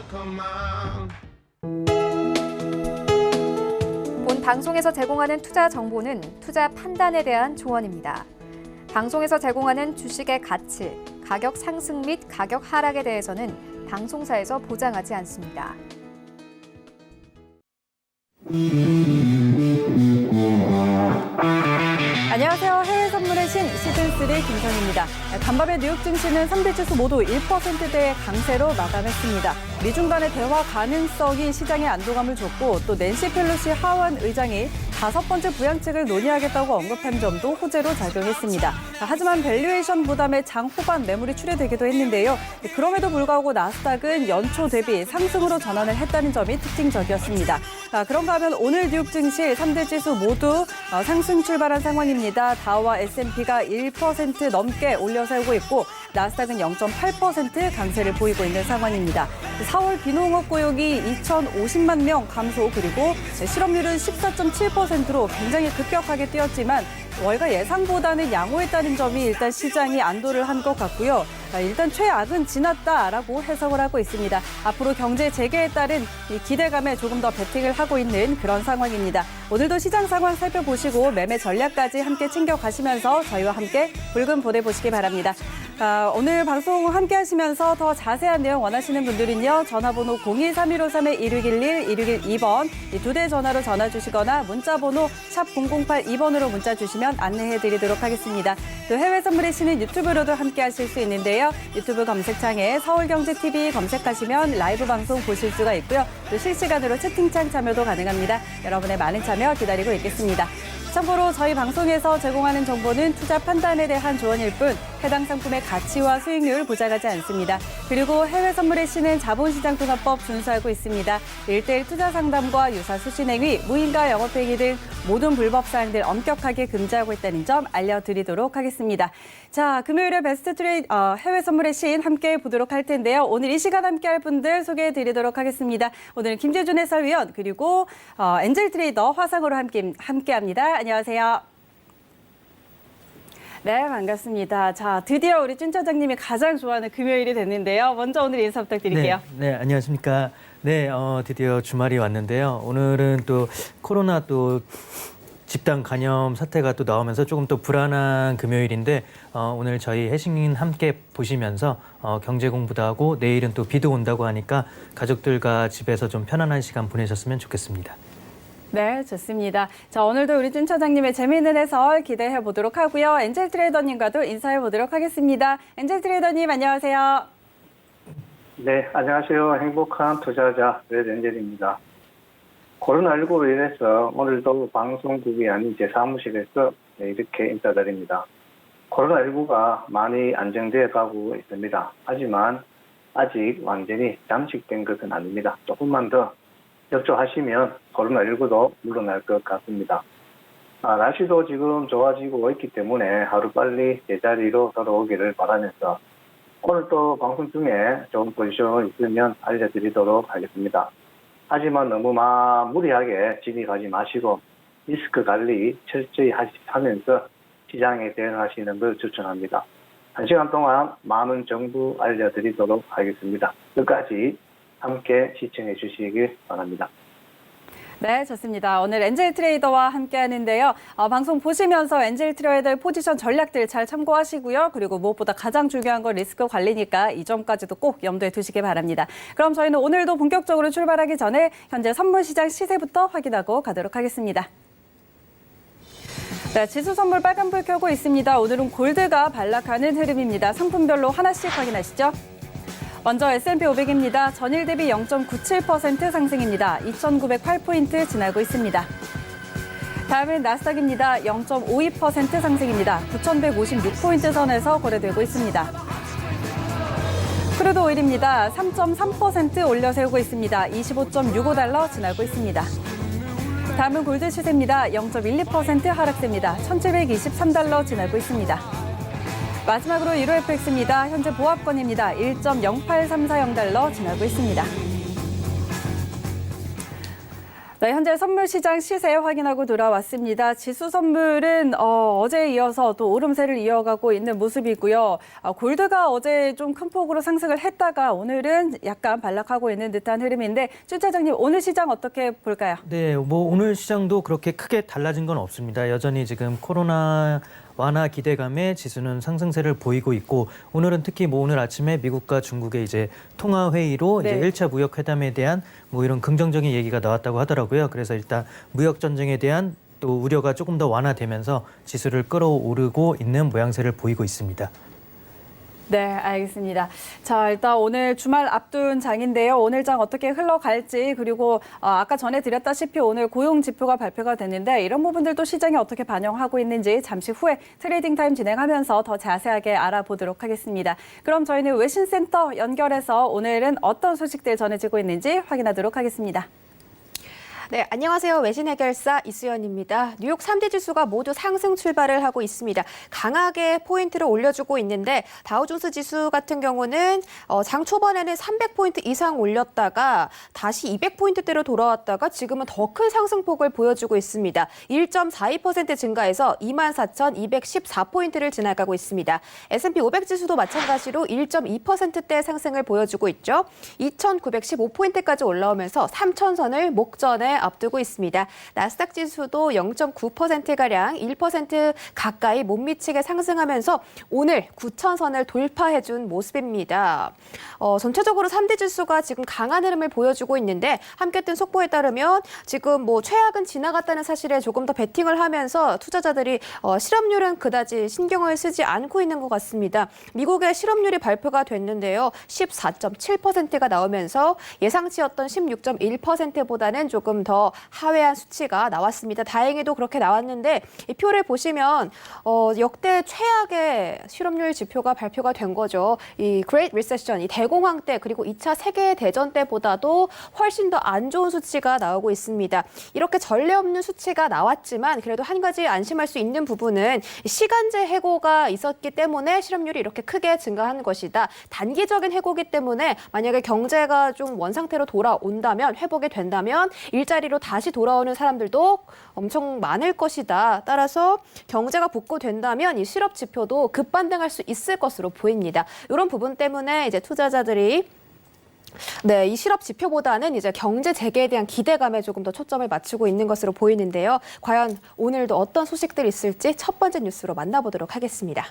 본 방송에서 제공하는 투자 정보는 투자 판단에 대한 조언입니다. 방송에서 제공하는 주식의 가치, 가격 상승 및 가격 하락에 대해서는 방송사에서 보장하지 않습니다. 안녕하세요. 해외 선물의 신 시즌3 김선희입니다. 간밤에 뉴욕 증시는 3대 지수 모두 1%대의 강세로 마감했습니다. 미중 간의 대화 가능성이 시장에 안도감을 줬고 또 낸시 펠로시 하원 의장이 5번째 부양책을 논의하겠다고 언급한 점도 호재로 작용했습니다. 하지만 밸류에이션 부담에 장 후반 매물이 출회되기도 했는데요. 그럼에도 불구하고 나스닥은 연초 대비 상승으로 전환을 했다는 점이 특징적이었습니다. 그런가 하면 오늘 뉴욕 증시 3대 지수 모두 상승 출발한 상황입니다. 다우와 S&P가 1% 넘게 올려세우고 있고 나스닥은 0.8% 강세를 보이고 있는 상황입니다. 4월 비농업 고용이 2,050만 명 감소 그리고 실업률은 14.7%로 굉장히 급격하게 뛰었지만 월가 예상보다는 양호했다는 점이 일단 시장이 안도를 한 것 같고요. 일단 최악은 지났다라고 해석을 하고 있습니다. 앞으로 경제 재개에 따른 이 기대감에 조금 더 베팅을 하고 있는 그런 상황입니다. 오늘도 시장 상황 살펴보시고 매매 전략까지 함께 챙겨가시면서 저희와 함께 불금 보내보시기 바랍니다. 오늘 방송 함께 하시면서 더 자세한 내용 원하시는 분들은요. 전화번호 023153-1611, 1612번 이 두 대 전화로 전화 주시거나 문자번호 샵 0082번으로 문자 주시면 안내해드리도록 하겠습니다. 또 해외 선물의 신은 유튜브로도 함께 하실 수 있는데요. 유튜브 검색창에 서울경제TV 검색하시면 라이브 방송 보실 수가 있고요. 또 실시간으로 채팅창 참여도 가능합니다. 여러분의 많은 참여 기다리고 있겠습니다. 참고로 저희 방송에서 제공하는 정보는 투자 판단에 대한 조언일 뿐 해당 상품의 가치와 수익률 보장하지 않습니다. 그리고 해외 선물의 신은 자본시장통합법 준수하고 있습니다. 1:1 투자 상담과 유사 수신행위, 무인가 영업행위 등 모든 불법 사항들 엄격하게 금지하고 있다는 점 알려드리도록 하겠습니다. 자, 금요일에 베스트 트레이드 해외 선물의 신 함께 보도록 할 텐데요. 오늘 이 시간 함께할 분들 소개해드리도록 하겠습니다. 오늘은 김재준 해설위원 그리고 엔젤 트레이더 화상으로 함께합니다. 안녕하세요. 네, 반갑습니다. 자, 드디어 우리 찐 차장님이 가장 좋아하는 금요일이 됐는데요. 먼저 오늘 인사 부탁드릴게요. 네, 안녕하십니까. 네, 드디어 주말이 왔는데요. 오늘은 또 코로나 또 집단 감염 사태가 또 나오면서 조금 또 불안한 금요일인데 오늘 저희 해싱 함께 보시면서 경제 공부도 하고 내일은 또 비도 온다고 하니까 가족들과 집에서 좀 편안한 시간 보내셨으면 좋겠습니다. 네, 좋습니다. 자, 오늘도 우리 찐 차장님의 재미있는 해설 기대해 보도록 하고요. 엔젤 트레이더님과도 인사해 보도록 하겠습니다. 엔젤 트레이더님, 안녕하세요. 네, 안녕하세요. 행복한 투자자 레드 엔젤입니다. 코로나19로 인해서 오늘도 방송국이 아닌 제 사무실에서 이렇게 인사드립니다. 코로나19가 많이 안정되어 가고 있습니다. 하지만 아직 완전히 잠식된 것은 아닙니다. 조금만 더 접촉하시면 코로나19도 물러날 것 같습니다. 날씨도 지금 좋아지고 있기 때문에 하루빨리 제자리로 돌아오기를 바라면서 오늘 또 방송 중에 좋은 포지션 있으면 알려드리도록 하겠습니다. 하지만 너무 무리하게 진입하지 마시고 리스크 관리 철저히 하면서 시장에 대응하시는 걸 추천합니다. 1시간 동안 많은 정보 알려드리도록 하겠습니다. 끝까지 함께 시청해 주시길 바랍니다. 네, 좋습니다. 오늘 엔젤 트레이더와 함께 하는데요. 방송 보시면서 엔젤 트레이더의 포지션 전략들 잘 참고하시고요. 그리고 무엇보다 가장 중요한 건 리스크 관리니까 이 점까지도 꼭 염두에 두시기 바랍니다. 그럼 저희는 오늘도 본격적으로 출발하기 전에 현재 선물 시장 시세부터 확인하고 가도록 하겠습니다. 네, 지수 선물 빨간불 켜고 있습니다. 오늘은 골드가 반락하는 흐름입니다. 상품별로 하나씩 확인하시죠. 먼저 S&P 500입니다. 전일 대비 0.97% 상승입니다. 2,908포인트 지나고 있습니다. 다음은 나스닥입니다. 0.52% 상승입니다. 9,156포인트 선에서 거래되고 있습니다. 크루드 오일입니다. 3.3% 올려 세우고 있습니다. 25.65달러 지나고 있습니다. 다음은 골드 시세입니다. 0.12% 하락됩니다. 1,723달러 지나고 있습니다. 마지막으로 유로 FX입니다. 현재 보합권입니다. 1.08340달러 지나고 있습니다. 네, 현재 선물 시장 시세 확인하고 돌아왔습니다. 지수 선물은 어제에 이어서 또 오름세를 이어가고 있는 모습이고요. 골드가 어제 좀 큰 폭으로 상승을 했다가 오늘은 약간 반락하고 있는 듯한 흐름인데 주 차장님 오늘 시장 어떻게 볼까요? 네, 뭐 오늘 시장도 그렇게 크게 달라진 건 없습니다. 여전히 지금 코로나 완화 기대감에 지수는 상승세를 보이고 있고 오늘은 특히 뭐 오늘 아침에 미국과 중국의 이제 통화 회의로 네. 이제 1차 무역 회담에 대한 뭐 이런 긍정적인 얘기가 나왔다고 하더라고요. 그래서 일단 무역 전쟁에 대한 또 우려가 조금 더 완화되면서 지수를 끌어오르고 있는 모양새를 보이고 있습니다. 네, 알겠습니다. 자, 일단 오늘 주말 앞둔 장인데요. 오늘 장 어떻게 흘러갈지 그리고 아까 전에 드렸다시피 오늘 고용 지표가 발표가 됐는데 이런 부분들도 시장에 어떻게 반영하고 있는지 잠시 후에 트레이딩 타임 진행하면서 더 자세하게 알아보도록 하겠습니다. 그럼 저희는 외신센터 연결해서 오늘은 어떤 소식들 전해지고 있는지 확인하도록 하겠습니다. 네, 안녕하세요. 외신 해결사 이수연입니다. 뉴욕 3대 지수가 모두 상승 출발을 하고 있습니다. 강하게 포인트를 올려주고 있는데 다우존스 지수 같은 경우는 장 초반에는 300포인트 이상 올렸다가 다시 200포인트대로 돌아왔다가 지금은 더 큰 상승폭을 보여주고 있습니다. 1.42% 증가해서 24,214포인트를 지나가고 있습니다. S&P 500 지수도 마찬가지로 1.2%대 상승을 보여주고 있죠. 2,915포인트까지 올라오면서 3,000선을 목전에 앞두고 있습니다. 나스닥 지수도 0.9%가량 1% 가까이 못 미치게 상승하면서 오늘 9,000선을 돌파해준 모습입니다. 전체적으로 3대 지수가 지금 강한 흐름을 보여주고 있는데 함께 뜬 속보에 따르면 지금 뭐 최악은 지나갔다는 사실에 조금 더 베팅을 하면서 투자자들이 실업률은 그다지 신경을 쓰지 않고 있는 것 같습니다. 미국의 실업률이 발표가 됐는데요. 14.7%가 나오면서 예상치였던 16.1%보다는 조금 더 하회한 수치가 나왔습니다. 다행히도 그렇게 나왔는데 이 표를 보시면 역대 최악의 실업률 지표가 발표가 된 거죠. 이 Great Recession, 이 대공황 때 그리고 2차 세계대전 때보다도 훨씬 더 안 좋은 수치가 나오고 있습니다. 이렇게 전례 없는 수치가 나왔지만 그래도 한 가지 안심할 수 있는 부분은 시간제 해고가 있었기 때문에 실업률이 이렇게 크게 증가한 것이다. 단기적인 해고기 때문에 만약에 경제가 좀 원상태로 돌아온다면 회복이 된다면 일자리로 다시 돌아오는 사람들도 엄청 많을 것이다. 따라서 경제가 복구된다면 이 실업 지표도 급반등할 수 있을 것으로 보입니다. 이런 부분 때문에 이제 투자자들이 이 실업 지표보다는 이제 경제 재개에 대한 기대감에 조금 더 초점을 맞추고 있는 것으로 보이는데요. 과연 오늘도 어떤 소식들이 있을지 첫 번째 뉴스로 만나보도록 하겠습니다.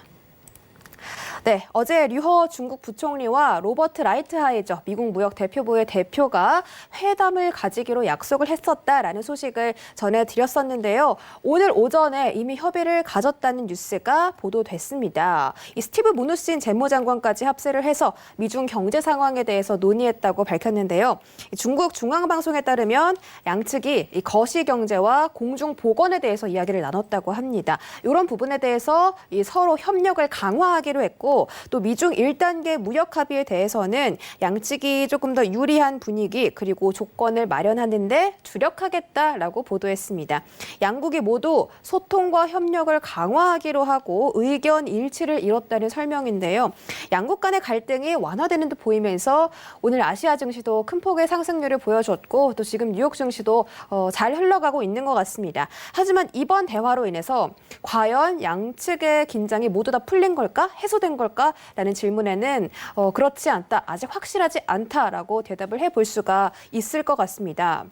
네, 어제 류허 중국 부총리와 로버트 라이트하이저 미국 무역 대표부의 대표가 회담을 가지기로 약속을 했었다라는 소식을 전해드렸었는데요. 오늘 오전에 이미 협의를 가졌다는 뉴스가 보도됐습니다. 이 스티브 무누신 재무장관까지 합세를 해서 미중 경제 상황에 대해서 논의했다고 밝혔는데요. 중국 중앙방송에 따르면 양측이 이 거시 경제와 공중 보건에 대해서 이야기를 나눴다고 합니다. 이런 부분에 대해서 서로 협력을 강화하기로 했고 또 미중 1단계 무역 합의에 대해서는 양측이 조금 더 유리한 분위기 그리고 조건을 마련하는데 주력하겠다라고 보도했습니다. 양국이 모두 소통과 협력을 강화하기로 하고 의견 일치를 이뤘다는 설명인데요. 양국 간의 갈등이 완화되는 듯 보이면서 오늘 아시아 증시도 큰 폭의 상승률을 보여줬고 또 지금 뉴욕 증시도 잘 흘러가고 있는 것 같습니다. 하지만 이번 대화로 인해서 과연 양측의 긴장이 모두 다 풀린 걸까? 해소된 걸까라는 질문에는 그렇지 않다, 아직 확실하지 않다라고 대답을 해볼 수가 있을 것 같습니다.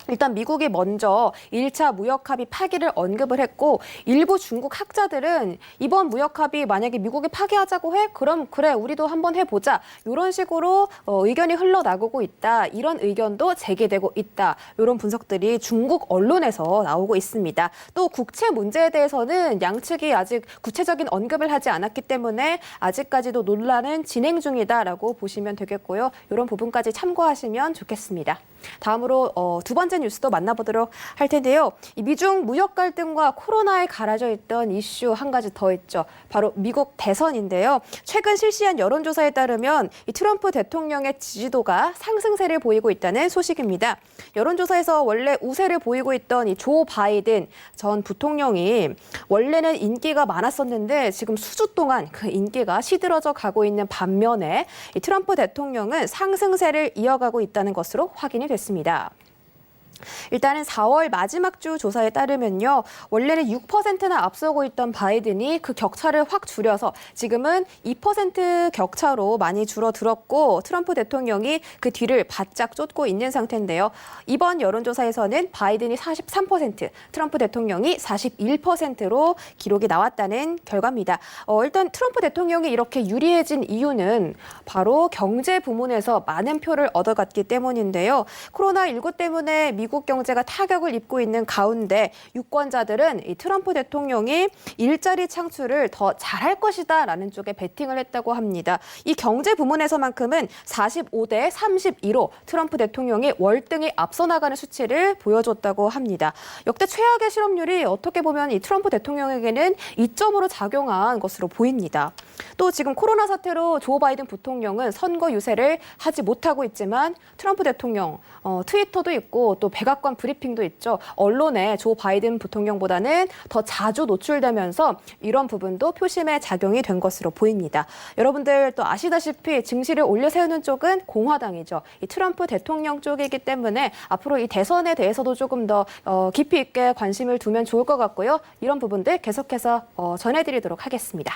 일단 미국이 먼저 1차 무역합의 파기를 언급을 했고 일부 중국 학자들은 이번 무역합의 만약에 미국이 파기하자고 해? 그럼 그래 우리도 한번 해보자. 이런 식으로 의견이 흘러나오고 있다. 이런 의견도 제기되고 있다. 이런 분석들이 중국 언론에서 나오고 있습니다. 또 국채 문제에 대해서는 양측이 아직 구체적인 언급을 하지 않았기 때문에 아직까지도 논란은 진행 중이다라고 보시면 되겠고요. 이런 부분까지 참고하시면 좋겠습니다. 다음으로 두 번째 뉴스도 만나보도록 할 텐데요. 이 미중 무역 갈등과 코로나에 가라져 있던 이슈 한 가지 더 있죠. 바로 미국 대선인데요. 최근 실시한 여론조사에 따르면 이 트럼프 대통령의 지지도가 상승세를 보이고 있다는 소식입니다. 여론조사에서 원래 우세를 보이고 있던 이 조 바이든 전 부통령이 원래는 인기가 많았었는데 지금 수주 동안 그 인기가 시들어져 가고 있는 반면에 이 트럼프 대통령은 상승세를 이어가고 있다는 것으로 확인이 됐습니다. 일단은 4월 마지막 주 조사에 따르면요. 원래는 6%나 앞서고 있던 바이든이 그 격차를 확 줄여서 지금은 2% 격차로 많이 줄어들었고 트럼프 대통령이 그 뒤를 바짝 쫓고 있는 상태인데요. 이번 여론조사에서는 바이든이 43%, 트럼프 대통령이 41%로 기록이 나왔다는 결과입니다. 일단 트럼프 대통령이 이렇게 유리해진 이유는 바로 경제 부문에서 많은 표를 얻어갔기 때문인데요. 코로나19 때문에 미국 경제가 타격을 입고 있는 가운데 유권자들은 이 트럼프 대통령이 일자리 창출을 더 잘할 것이다라는 쪽에 베팅을 했다고 합니다. 이 경제 부문에서만큼은 45대 32로 트럼프 대통령이 월등히 앞서 나가는 수치를 보여줬다고 합니다. 역대 최악의 실업률이 어떻게 보면 이 트럼프 대통령에게는 이점으로 작용한 것으로 보입니다. 또 지금 코로나 사태로 조 바이든 부통령은 선거 유세를 하지 못하고 있지만 트럼프 대통령 트위터도 있고 또 백악관 브리핑도 있죠. 언론에 조 바이든 부통령보다는 더 자주 노출되면서 이런 부분도 표심에 작용이 된 것으로 보입니다. 여러분들 또 아시다시피 증시를 올려 세우는 쪽은 공화당이죠. 이 트럼프 대통령 쪽이기 때문에 앞으로 이 대선에 대해서도 조금 더 깊이 있게 관심을 두면 좋을 것 같고요. 이런 부분들 계속해서 전해드리도록 하겠습니다.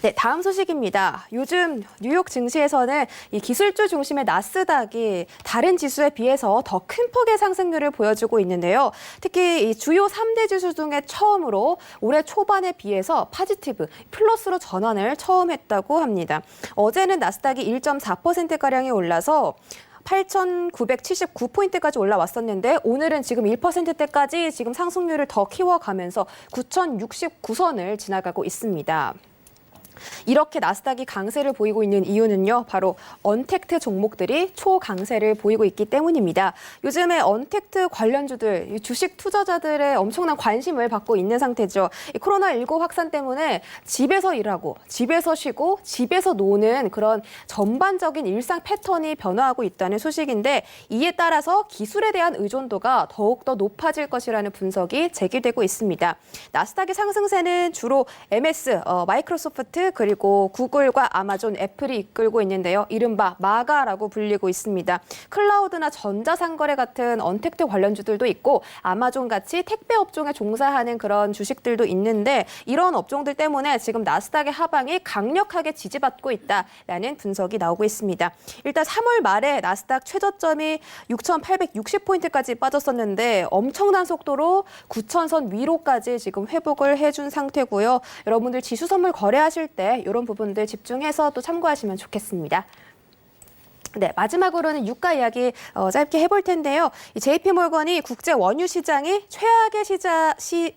네, 다음 소식입니다. 요즘 뉴욕 증시에서는 이 기술주 중심의 나스닥이 다른 지수에 비해서 더 큰 폭의 상승률을 보여주고 있는데요. 특히 이 주요 3대 지수 중에 처음으로 올해 초반에 비해서 파지티브, 플러스로 전환을 처음 했다고 합니다. 어제는 나스닥이 1.4%가량이 올라서 8,979포인트까지 올라왔었는데 오늘은 지금 1%대까지 지금 상승률을 더 키워가면서 9,069선을 지나가고 있습니다. 이렇게 나스닥이 강세를 보이고 있는 이유는요. 바로 언택트 종목들이 초강세를 보이고 있기 때문입니다. 요즘에 언택트 관련주들, 주식 투자자들의 엄청난 관심을 받고 있는 상태죠. 이 코로나19 확산 때문에 집에서 일하고, 집에서 쉬고, 집에서 노는 그런 전반적인 일상 패턴이 변화하고 있다는 소식인데 이에 따라서 기술에 대한 의존도가 더욱더 높아질 것이라는 분석이 제기되고 있습니다. 나스닥의 상승세는 주로 MS, 마이크로소프트, 그리고 구글과 아마존, 애플이 이끌고 있는데요. 이른바 마가라고 불리고 있습니다. 클라우드나 전자상거래 같은 언택트 관련주들도 있고 아마존같이 택배 업종에 종사하는 그런 주식들도 있는데 이런 업종들 때문에 지금 나스닥의 하방이 강력하게 지지받고 있다라는 분석이 나오고 있습니다. 일단 3월 말에 나스닥 최저점이 6,860포인트까지 빠졌었는데 엄청난 속도로 9,000선 위로까지 지금 회복을 해준 상태고요. 여러분들 지수 선물 거래하실 때 이런 부분들 집중해서 또 참고하시면 좋겠습니다. 네, 마지막으로는 유가 이야기 짧게 해볼 텐데요. 이 JP모건이 국제 원유 시장이 최악의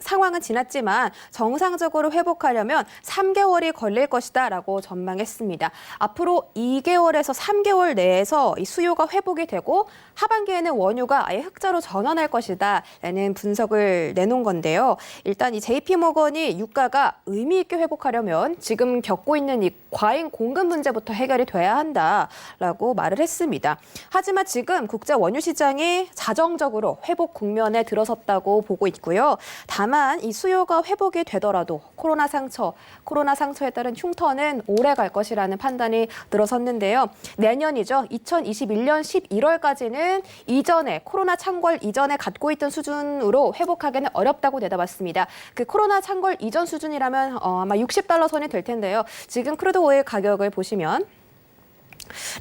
상황은 지났지만 정상적으로 회복하려면 3개월이 걸릴 것이다라고 전망했습니다. 앞으로 2개월에서 3개월 내에서 이 수요가 회복이 되고 하반기에는 원유가 아예 흑자로 전환할 것이다라는 분석을 내놓은 건데요. 일단 이 JP모건이 유가가 의미 있게 회복하려면 지금 겪고 있는 이 과잉 공급 문제부터 해결이 돼야 한다라고 말을 했습니다. 하지만 지금 국제 원유 시장이 자정적으로 회복 국면에 들어섰다고 보고 있고요. 다만 이 수요가 회복이 되더라도 코로나 상처에 따른 흉터는 오래 갈 것이라는 판단이 들어섰는데요. 내년이죠. 2021년 11월까지는 이전에 코로나 창궐 이전에 갖고 있던 수준으로 회복하기는 어렵다고 내다봤습니다. 그 코로나 창궐 이전 수준이라면 아마 $60 선이 될 텐데요. 지금 크루드 오일 가격을 보시면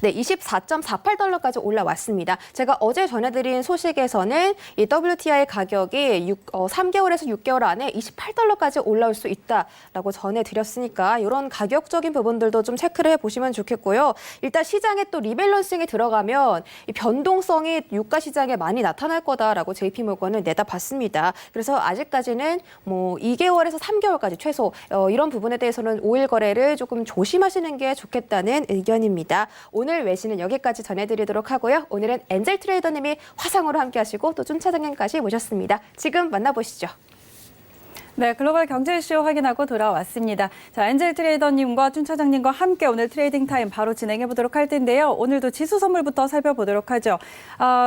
네, 24.48달러까지 올라왔습니다. 제가 어제 전해드린 소식에서는 이 WTI 가격이 3개월에서 6개월 안에 28달러까지 올라올 수 있다라고 전해드렸으니까 이런 가격적인 부분들도 좀 체크를 해보시면 좋겠고요. 일단 시장에 또 리밸런싱이 들어가면 이 변동성이 유가 시장에 많이 나타날 거다라고 JP모건은 내다봤습니다. 그래서 아직까지는 뭐 2개월에서 3개월까지 최소 이런 부분에 대해서는 오일 거래를 조금 조심하시는 게 좋겠다는 의견입니다. 오늘 외신은 여기까지 전해드리도록 하고요. 오늘은 엔젤 트레이더님이 화상으로 함께하시고 또 쭌차장님까지 모셨습니다. 지금 만나보시죠. 네, 글로벌 경제 이슈 확인하고 돌아왔습니다. 자, 엔젤 트레이더님과 준 차장님과 함께 오늘 트레이딩 타임 바로 진행해 보도록 할 텐데요. 오늘도 지수 선물부터 살펴보도록 하죠.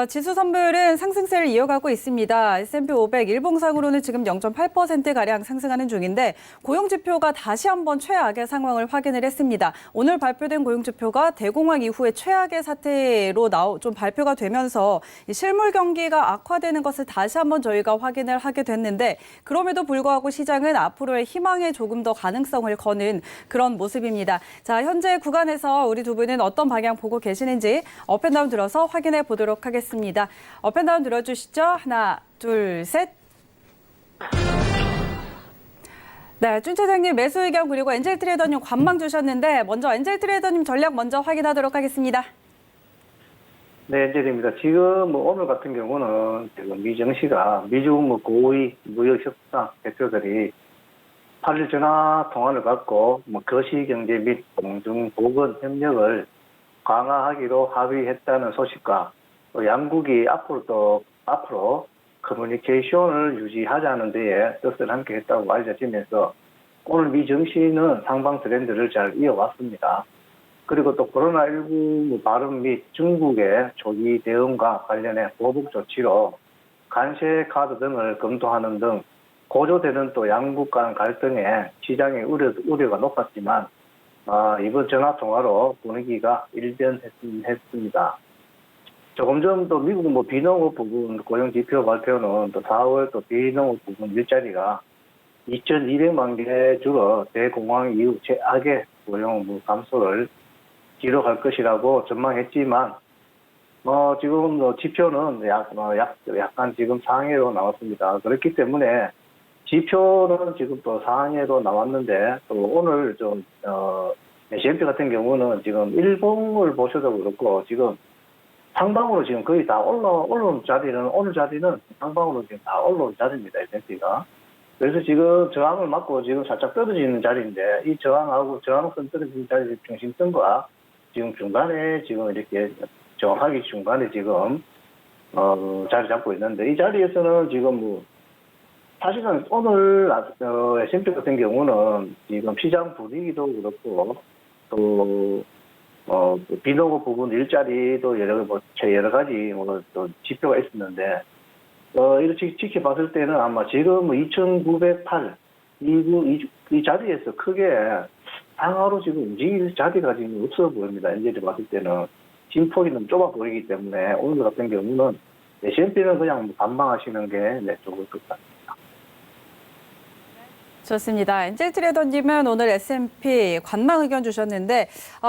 지수 선물은 상승세를 이어가고 있습니다. S&P 500 일봉상으로는 지금 0.8%가량 상승하는 중인데 고용지표가 다시 한번 최악의 상황을 확인을 했습니다. 오늘 발표된 고용지표가 대공황 이후에 최악의 사태로 좀 발표가 되면서 이 실물 경기가 악화되는 것을 다시 한번 저희가 확인을 하게 됐는데 그럼에도 불구하고 시장은 앞으로의 희망에 조금 더 가능성을 거는 그런 모습입니다. 자, 현재 구간에서 우리 두 분은 어떤 방향 보고 계시는지 업앤다운 들어서 확인해 보도록 하겠습니다. 업앤다운 들어주시죠. 하나, 둘, 셋. 네, 준 차장님 매수 의견 그리고 엔젤 트레이더님 관망 주셨는데 먼저 엔젤 트레이더님 전략 먼저 확인하도록 하겠습니다. 네, 엔젤입니다. 지금 오늘 같은 경우는 지금 미정시가 미중 고위 무역 협상 대표들이 8일 전화 통화를 갖고 거시경제 및 공중 보건 협력을 강화하기로 합의했다는 소식과 또 양국이 앞으로 커뮤니케이션을 유지하자는 데에 뜻을 함께 했다고 알려지면서 오늘 미정시는 상방 트렌드를 잘 이어왔습니다. 그리고 또 코로나19 발음 및 중국의 조기 대응과 관련해 보복 조치로 관세 카드 등을 검토하는 등 고조되는 또 양국 간 갈등에 시장의 우려가 높았지만 이번 전화 통화로 분위기가 일변했습니다. 조금 전 또 미국 비농업 부분 고용 지표 발표는 또 4월 또 비농업 부분 일자리가 2,200만 개 줄어 대공황 이후 최악의 고용 감소를 기록할 것이라고 전망했지만 지금 지표는 약간 지금 상해로 나왔습니다. 그렇기 때문에 지표는 지금 또 상해로 나왔는데 또 오늘 좀 S&P 같은 경우는 지금 일봉을 보셔도 그렇고 지금 상방으로 지금 거의 다 올라온 자리는 오늘 자리는 상방으로 지금 다 올라온 자리입니다. S&P가. 그래서 지금 저항을 맞고 지금 살짝 떨어지는 자리인데 이 저항선 떨어지는 자리 중심선과 지금 중간에 지금 이렇게 정확하게 중간에 지금 자리 잡고 있는데 이 자리에서는 지금 사실은 오늘 S&P 같은 경우는 지금 시장 분위기도 그렇고 또 비농업 부분 일자리도 여러 가지 또 지표가 있었는데 이렇게 지켜봤을 때는 아마 지금 2,908 이 자리에서 크게 상하로 지금 움직일 자리가 지금 없어 보입니다. 엔젤이 봤을 때는 진폭이 너무 좁아 보이기 때문에 오늘 같은 경우는 S&P는 그냥 관망하시는 게 좋을 것 같습니다. 좋습니다. 엔젤 트레이더님은 오늘 S&P 관망 의견 주셨는데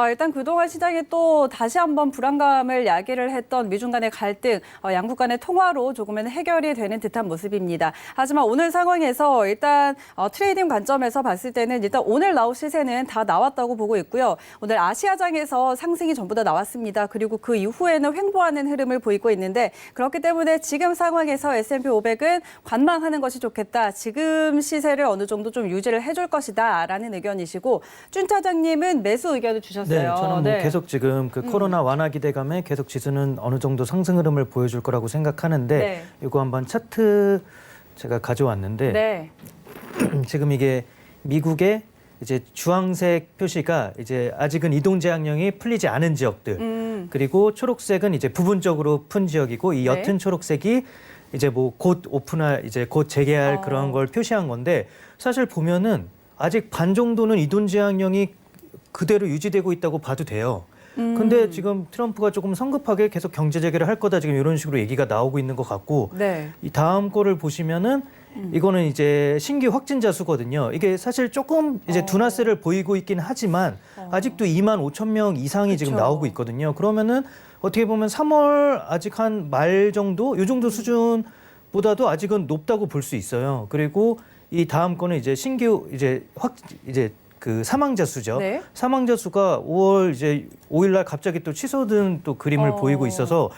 일단 그동안 시장에 또 다시 한번 불안감을 야기를 했던 미중 간의 갈등, 양국 간의 통화로 조금은 해결이 되는 듯한 모습입니다. 하지만 오늘 상황에서 일단 트레이딩 관점에서 봤을 때는 일단 오늘 나올 시세는 다 나왔다고 보고 있고요. 오늘 아시아장에서 상승이 전부 다 나왔습니다. 그리고 그 이후에는 횡보하는 흐름을 보이고 있는데 그렇기 때문에 지금 상황에서 S&P 500은 관망하는 것이 좋겠다. 지금 시세를 어느 정도 좀 유지를 해줄 것이다라는 의견이시고 준 차장님은 매수 의견을 주셨어요. 네, 저는 계속 지금 그 코로나 완화 기대감에 계속 지수는 어느 정도 상승 흐름을 보여줄 거라고 생각하는데 이거 한번 차트 제가 가져왔는데 네. 지금 이게 미국의 이제 주황색 표시가 이제 아직은 이동 제한령이 풀리지 않은 지역들 그리고 초록색은 이제 부분적으로 푼 지역이고 이 옅은 초록색이 이제 곧 이제 곧 재개할 그런 걸 표시한 건데 사실 보면은 아직 반 정도는 이동 제한령이 그대로 유지되고 있다고 봐도 돼요. 근데 지금 트럼프가 조금 성급하게 계속 경제 재개를 할 거다 지금 이런 식으로 얘기가 나오고 있는 것 같고 이 다음 거를 보시면은 이거는 이제 신규 확진자 수거든요. 이게 사실 조금 이제 둔화세를 보이고 있긴 하지만 아직도 2만 5천 명 이상이 지금 나오고 있거든요. 그러면은 어떻게 보면 3월 아직 한 말 정도, 요 정도 수준보다도 아직은 높다고 볼 수 있어요. 그리고 이 다음 거는 이제 신규 이제 그 사망자 수죠. 사망자 수가 5월 이제 5일 날 갑자기 또 취소된 또 그림을 보이고 있어서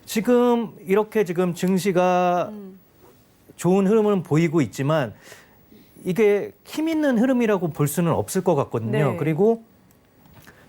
지금 이렇게 지금 증시가 좋은 흐름은 보이고 있지만 이게 힘 있는 흐름이라고 볼 수는 없을 것 같거든요. 그리고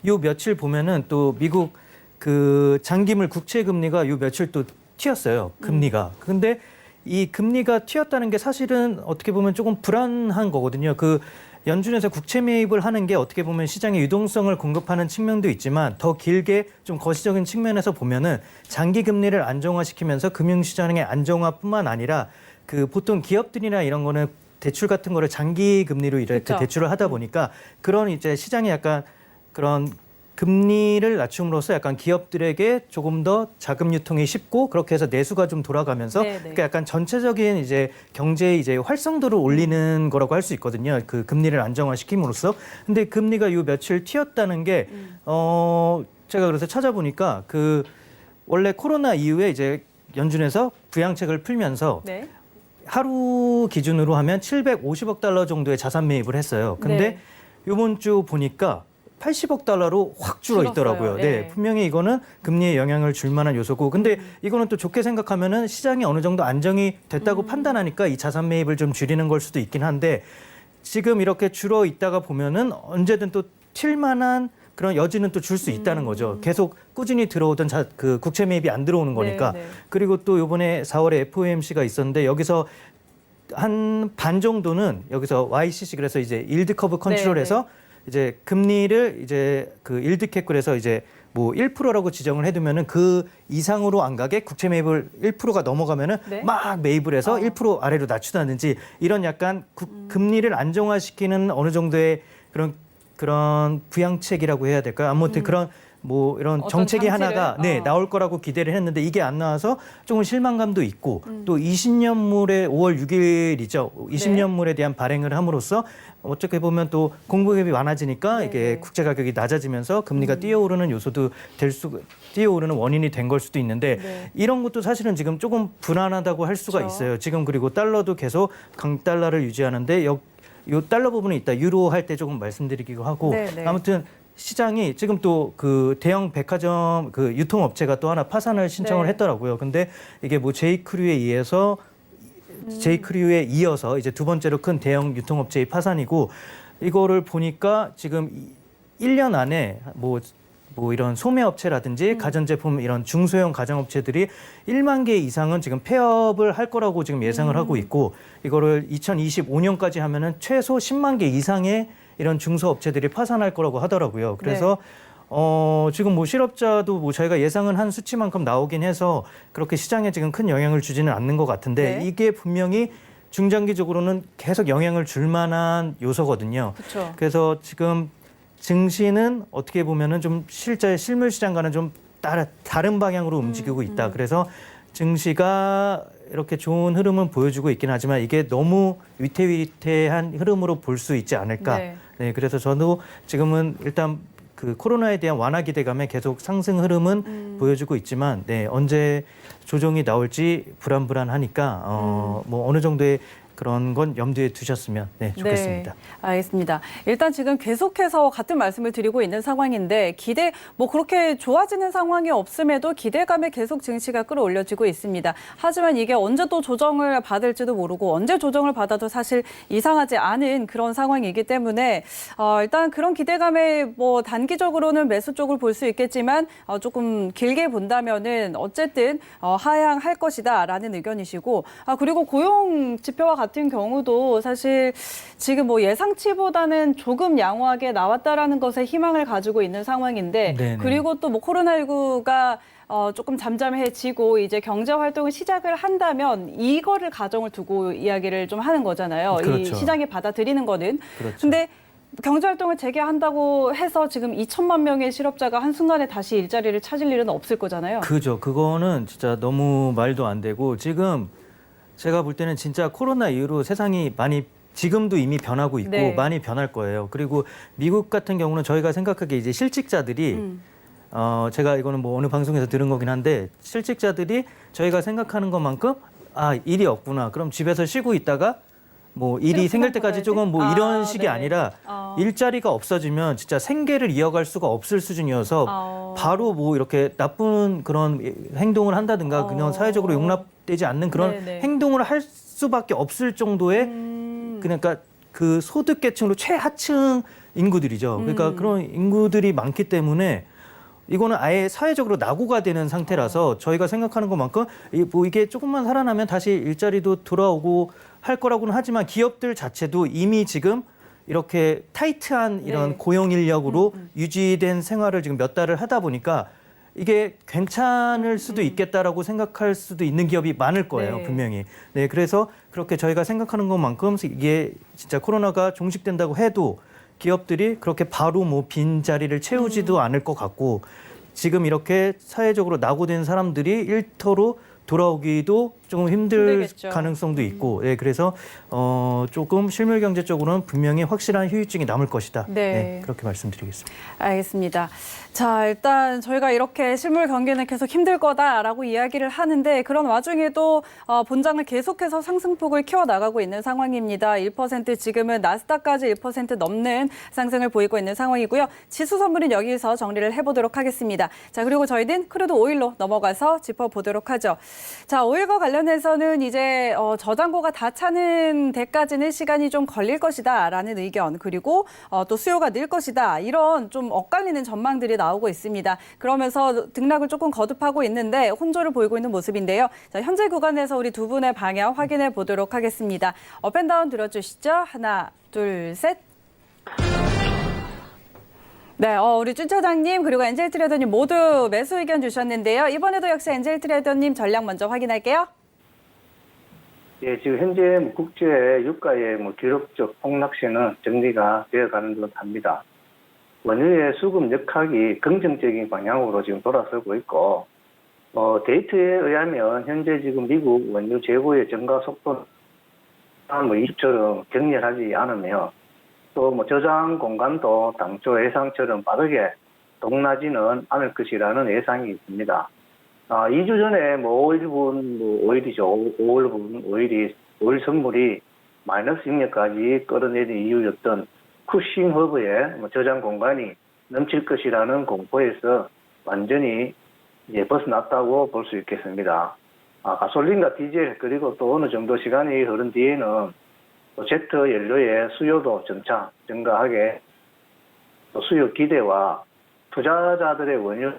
요 며칠 보면은 또 미국 그 장기물 국채 금리가 요 며칠 또 튀었어요. 금리가. 근데 이 금리가 튀었다는 게 사실은 어떻게 보면 조금 불안한 거거든요. 그 연준에서 국채 매입을 하는 게 어떻게 보면 시장의 유동성을 공급하는 측면도 있지만 더 길게 좀 거시적인 측면에서 보면은 장기 금리를 안정화시키면서 금융시장의 안정화뿐만 아니라 그 보통 기업들이나 이런 거는 대출 같은 거를 장기 금리로 이렇게 그렇죠. 대출을 하다 보니까 그런 이제 시장에 약간 그런 금리를 낮춤으로써 약간 기업들에게 조금 더 자금 유통이 쉽고 그렇게 해서 내수가 좀 돌아가면서 네네. 그러니까 약간 전체적인 이제 경제의 이제 활성도를 올리는 거라고 할 수 있거든요. 그 금리를 안정화시킴으로써. 근데 금리가 요 며칠 튀었다는 게 제가 그래서 찾아보니까 그 원래 코로나 이후에 이제 연준에서 부양책을 풀면서 네. 하루 기준으로 하면 750억 달러 정도의 자산 매입을 했어요. 근데 네. 이번 주 보니까 80억 달러로 확 줄어 있더라고요. 줄었어요. 예. 네, 분명히 이거는 금리에 영향을 줄 만한 요소고, 근데 이거는 또 좋게 생각하면은 시장이 어느 정도 안정이 됐다고 판단하니까 이 자산 매입을 좀 줄이는 걸 수도 있긴 한데 지금 이렇게 줄어 있다가 보면은 언제든 또 튈 만한 그런 여지는 또 줄 수 있다는 거죠. 계속 꾸준히 들어오던 그 국채 매입이 안 들어오는 거니까. 네, 네. 그리고 또 이번에 4월에 FOMC가 있었는데 여기서 한 반 정도는 여기서 YCC 그래서 이제 일드 커브 컨트롤해서 이제 금리를 이제 그 일드 캡 그래서 이제 뭐 1%라고 지정을 해두면은 그 이상으로 안 가게 국채 매입을 1%가 넘어가면은 네. 막 매입을 해서 1% 아래로 낮추다든지 이런 약간 금리를 안정화시키는 어느 정도의 그런 부양책이라고 해야 될까요? 아무튼 그런 뭐 이런 어떤 정책이 장치를? 하나가 나올 거라고 기대를 했는데 이게 안 나와서 조금 실망감도 있고 또 20년물에 5월 6일이죠. 20년물에 대한 발행을 함으로써 어떻게 보면 또 공급이 많아지니까 이게 국제 가격이 낮아지면서 금리가 뛰어오르는 요소도 뛰어오르는 원인이 된 걸 수도 있는데 이런 것도 사실은 지금 조금 불안하다고 할 수가 그렇죠. 있어요. 지금 그리고 달러도 계속 강달러를 유지하는데 요 달러 부분은 이따 유로 할 때 조금 말씀드리기도 하고 네네. 아무튼 시장이 지금 또 그 대형 백화점 그 유통업체가 또 하나 파산을 신청을 네. 했더라고요. 근데 이게 뭐 제이크류에 이어서 이제 두 번째로 큰 대형 유통업체의 파산이고 이거를 보니까 지금 1년 안에 뭐 이런 소매업체라든지 가전제품 이런 중소형 가정업체들이 1만 개 이상은 지금 폐업을 할 거라고 지금 예상을 하고 있고 이거를 2025년까지 하면은 최소 10만 개 이상의 이런 중소업체들이 파산할 거라고 하더라고요. 그래서 지금 뭐 실업자도 뭐 저희가 예상은 한 수치만큼 나오긴 해서 그렇게 시장에 지금 큰 영향을 주지는 않는 것 같은데 네. 이게 분명히 중장기적으로는 계속 영향을 줄 만한 요소거든요. 그렇죠. 그래서 지금 증시는 어떻게 보면은 좀 실물 시장과는 좀 다른 방향으로 움직이고 있다. 그래서 증시가 이렇게 좋은 흐름은 보여주고 있긴 하지만 이게 너무 위태위태한 흐름으로 볼 수 있지 않을까. 네. 네, 그래서 저도 지금은 일단 그 코로나에 대한 완화 기대감에 계속 상승 흐름은 보여주고 있지만, 네, 언제 조정이 나올지 불안하니까 뭐 어느 정도의 그런 건 염두에 두셨으면 좋겠습니다. 네, 알겠습니다. 일단 지금 계속해서 같은 말씀을 드리고 있는 상황인데 뭐 그렇게 좋아지는 상황이 없음에도 기대감에 계속 증시가 끌어올려지고 있습니다. 하지만 이게 언제 또 조정을 받을지도 모르고 언제 조정을 받아도 사실 이상하지 않은 그런 상황이기 때문에 일단 그런 기대감에 뭐 단기적으로는 매수 쪽을 볼 수 있겠지만 조금 길게 본다면은 어쨌든 하향할 것이다라는 의견이시고 그리고 고용 지표와 같은 경우도 사실 지금 뭐 예상치보다는 조금 양호하게 나왔다라는 것에 희망을 가지고 있는 상황인데 네네. 그리고 또 뭐 코로나19가 조금 잠잠해지고 이제 경제 활동을 시작을 한다면 이거를 가정을 두고 이야기를 좀 하는 거잖아요. 그렇죠. 이 시장이 받아들이는 거는. 그렇죠. 근데 경제 활동을 재개한다고 해서 지금 2천만 명의 실업자가 한순간에 다시 일자리를 찾을 일은 없을 거잖아요. 그죠. 그거는 진짜 너무 말도 안 되고 지금 제가 볼 때는 진짜 코로나 이후로 세상이 많이 지금도 이미 변하고 있고 네. 많이 변할 거예요. 그리고 미국 같은 경우는 저희가 생각하기에 이제 실직자들이 제가 이거는 뭐 어느 방송에서 들은 거긴 한데 실직자들이 저희가 생각하는 것만큼 일이 없구나. 그럼 집에서 쉬고 있다가 뭐 일이 생길 때까지 조금 뭐 이런 식이 네네. 아니라 일자리가 없어지면 진짜 생계를 이어갈 수가 없을 수준이어서 바로 뭐 이렇게 나쁜 그런 행동을 한다든가 그냥 사회적으로 용납되지 않는 그런 네네. 행동을 할 수밖에 없을 정도의 그러니까 그 소득 계층으로 최하층 인구들이죠. 그러니까 그런 인구들이 많기 때문에 이거는 아예 사회적으로 낙오가 되는 상태라서 저희가 생각하는 것만큼 이게 조금만 살아나면 다시 일자리도 돌아오고 할 거라고는 하지만 기업들 자체도 이미 지금 이렇게 타이트한 이런 네. 고용 인력으로 유지된 생활을 지금 몇 달을 하다 보니까 이게 괜찮을 수도 있겠다라고 생각할 수도 있는 기업이 많을 거예요, 네. 분명히. 네, 그래서 그렇게 저희가 생각하는 것만큼 이게 진짜 코로나가 종식된다고 해도 기업들이 그렇게 바로 뭐 빈 자리를 채우지도 않을 것 같고 지금 이렇게 사회적으로 낙오된 사람들이 일터로 돌아오기도 조금 힘들 힘들겠죠. 가능성도 있고, 네, 그래서 조금 실물 경제 쪽으로는 분명히 확실한 후유증이 남을 것이다. 네. 그렇게 말씀드리겠습니다. 알겠습니다. 자, 일단 저희가 이렇게 실물 경기는 계속 힘들 거다라고 이야기를 하는데 그런 와중에도 본장을 계속해서 상승폭을 키워나가고 있는 상황입니다. 1% 지금은 나스닥까지 1% 넘는 상승을 보이고 있는 상황이고요. 지수 선물은 여기서 정리를 해보도록 하겠습니다. 자, 그리고 저희는 크루드 오일로 넘어가서 짚어보도록 하죠. 자, 오일과 관련해서는 이제 저장고가 다 차는 데까지는 시간이 좀 걸릴 것이다라는 의견, 그리고 또 수요가 늘 것이다, 이런 좀 엇갈리는 전망들이 나오고 있습니다. 그러면서 등락을 조금 거듭하고 있는데 혼조를 보이고 있는 모습인데요. 자, 현재 구간에서 우리 두 분의 방향 확인해 보도록 하겠습니다. 업앤다운 들어주시죠. 하나, 둘, 셋. 네, 우리 준 차장님 그리고 엔젤 트레이더님 모두 매수 의견 주셨는데요. 이번에도 역시 엔젤 트레이더님 전략 먼저 확인할게요. 예, 지금 현재 국제 유가의 기록적 폭락세는 정리가 되어가는 듯합니다. 원유의 수급 역학이 긍정적인 방향으로 지금 돌아서고 있고, 데이터에 의하면 현재 지금 미국 원유 재고의 증가 속도는 20처럼 격렬하지 않으며 또 저장 공간도 당초 예상처럼 빠르게 동나지는 않을 것이라는 예상이 있습니다. 2주 전에 5일분 오일이죠. 5일분 오일 선물이 마이너스 영역까지 끌어내린 이유였던 쿠싱 허브의 저장 공간이 넘칠 것이라는 공포에서 완전히 이제 벗어났다고 볼 수 있겠습니다. 가솔린과 디젤 그리고 또 어느 정도 시간이 흐른 뒤에는 또 제트 연료의 수요도 점차 증가하게 또 수요 기대와 투자자들의 원유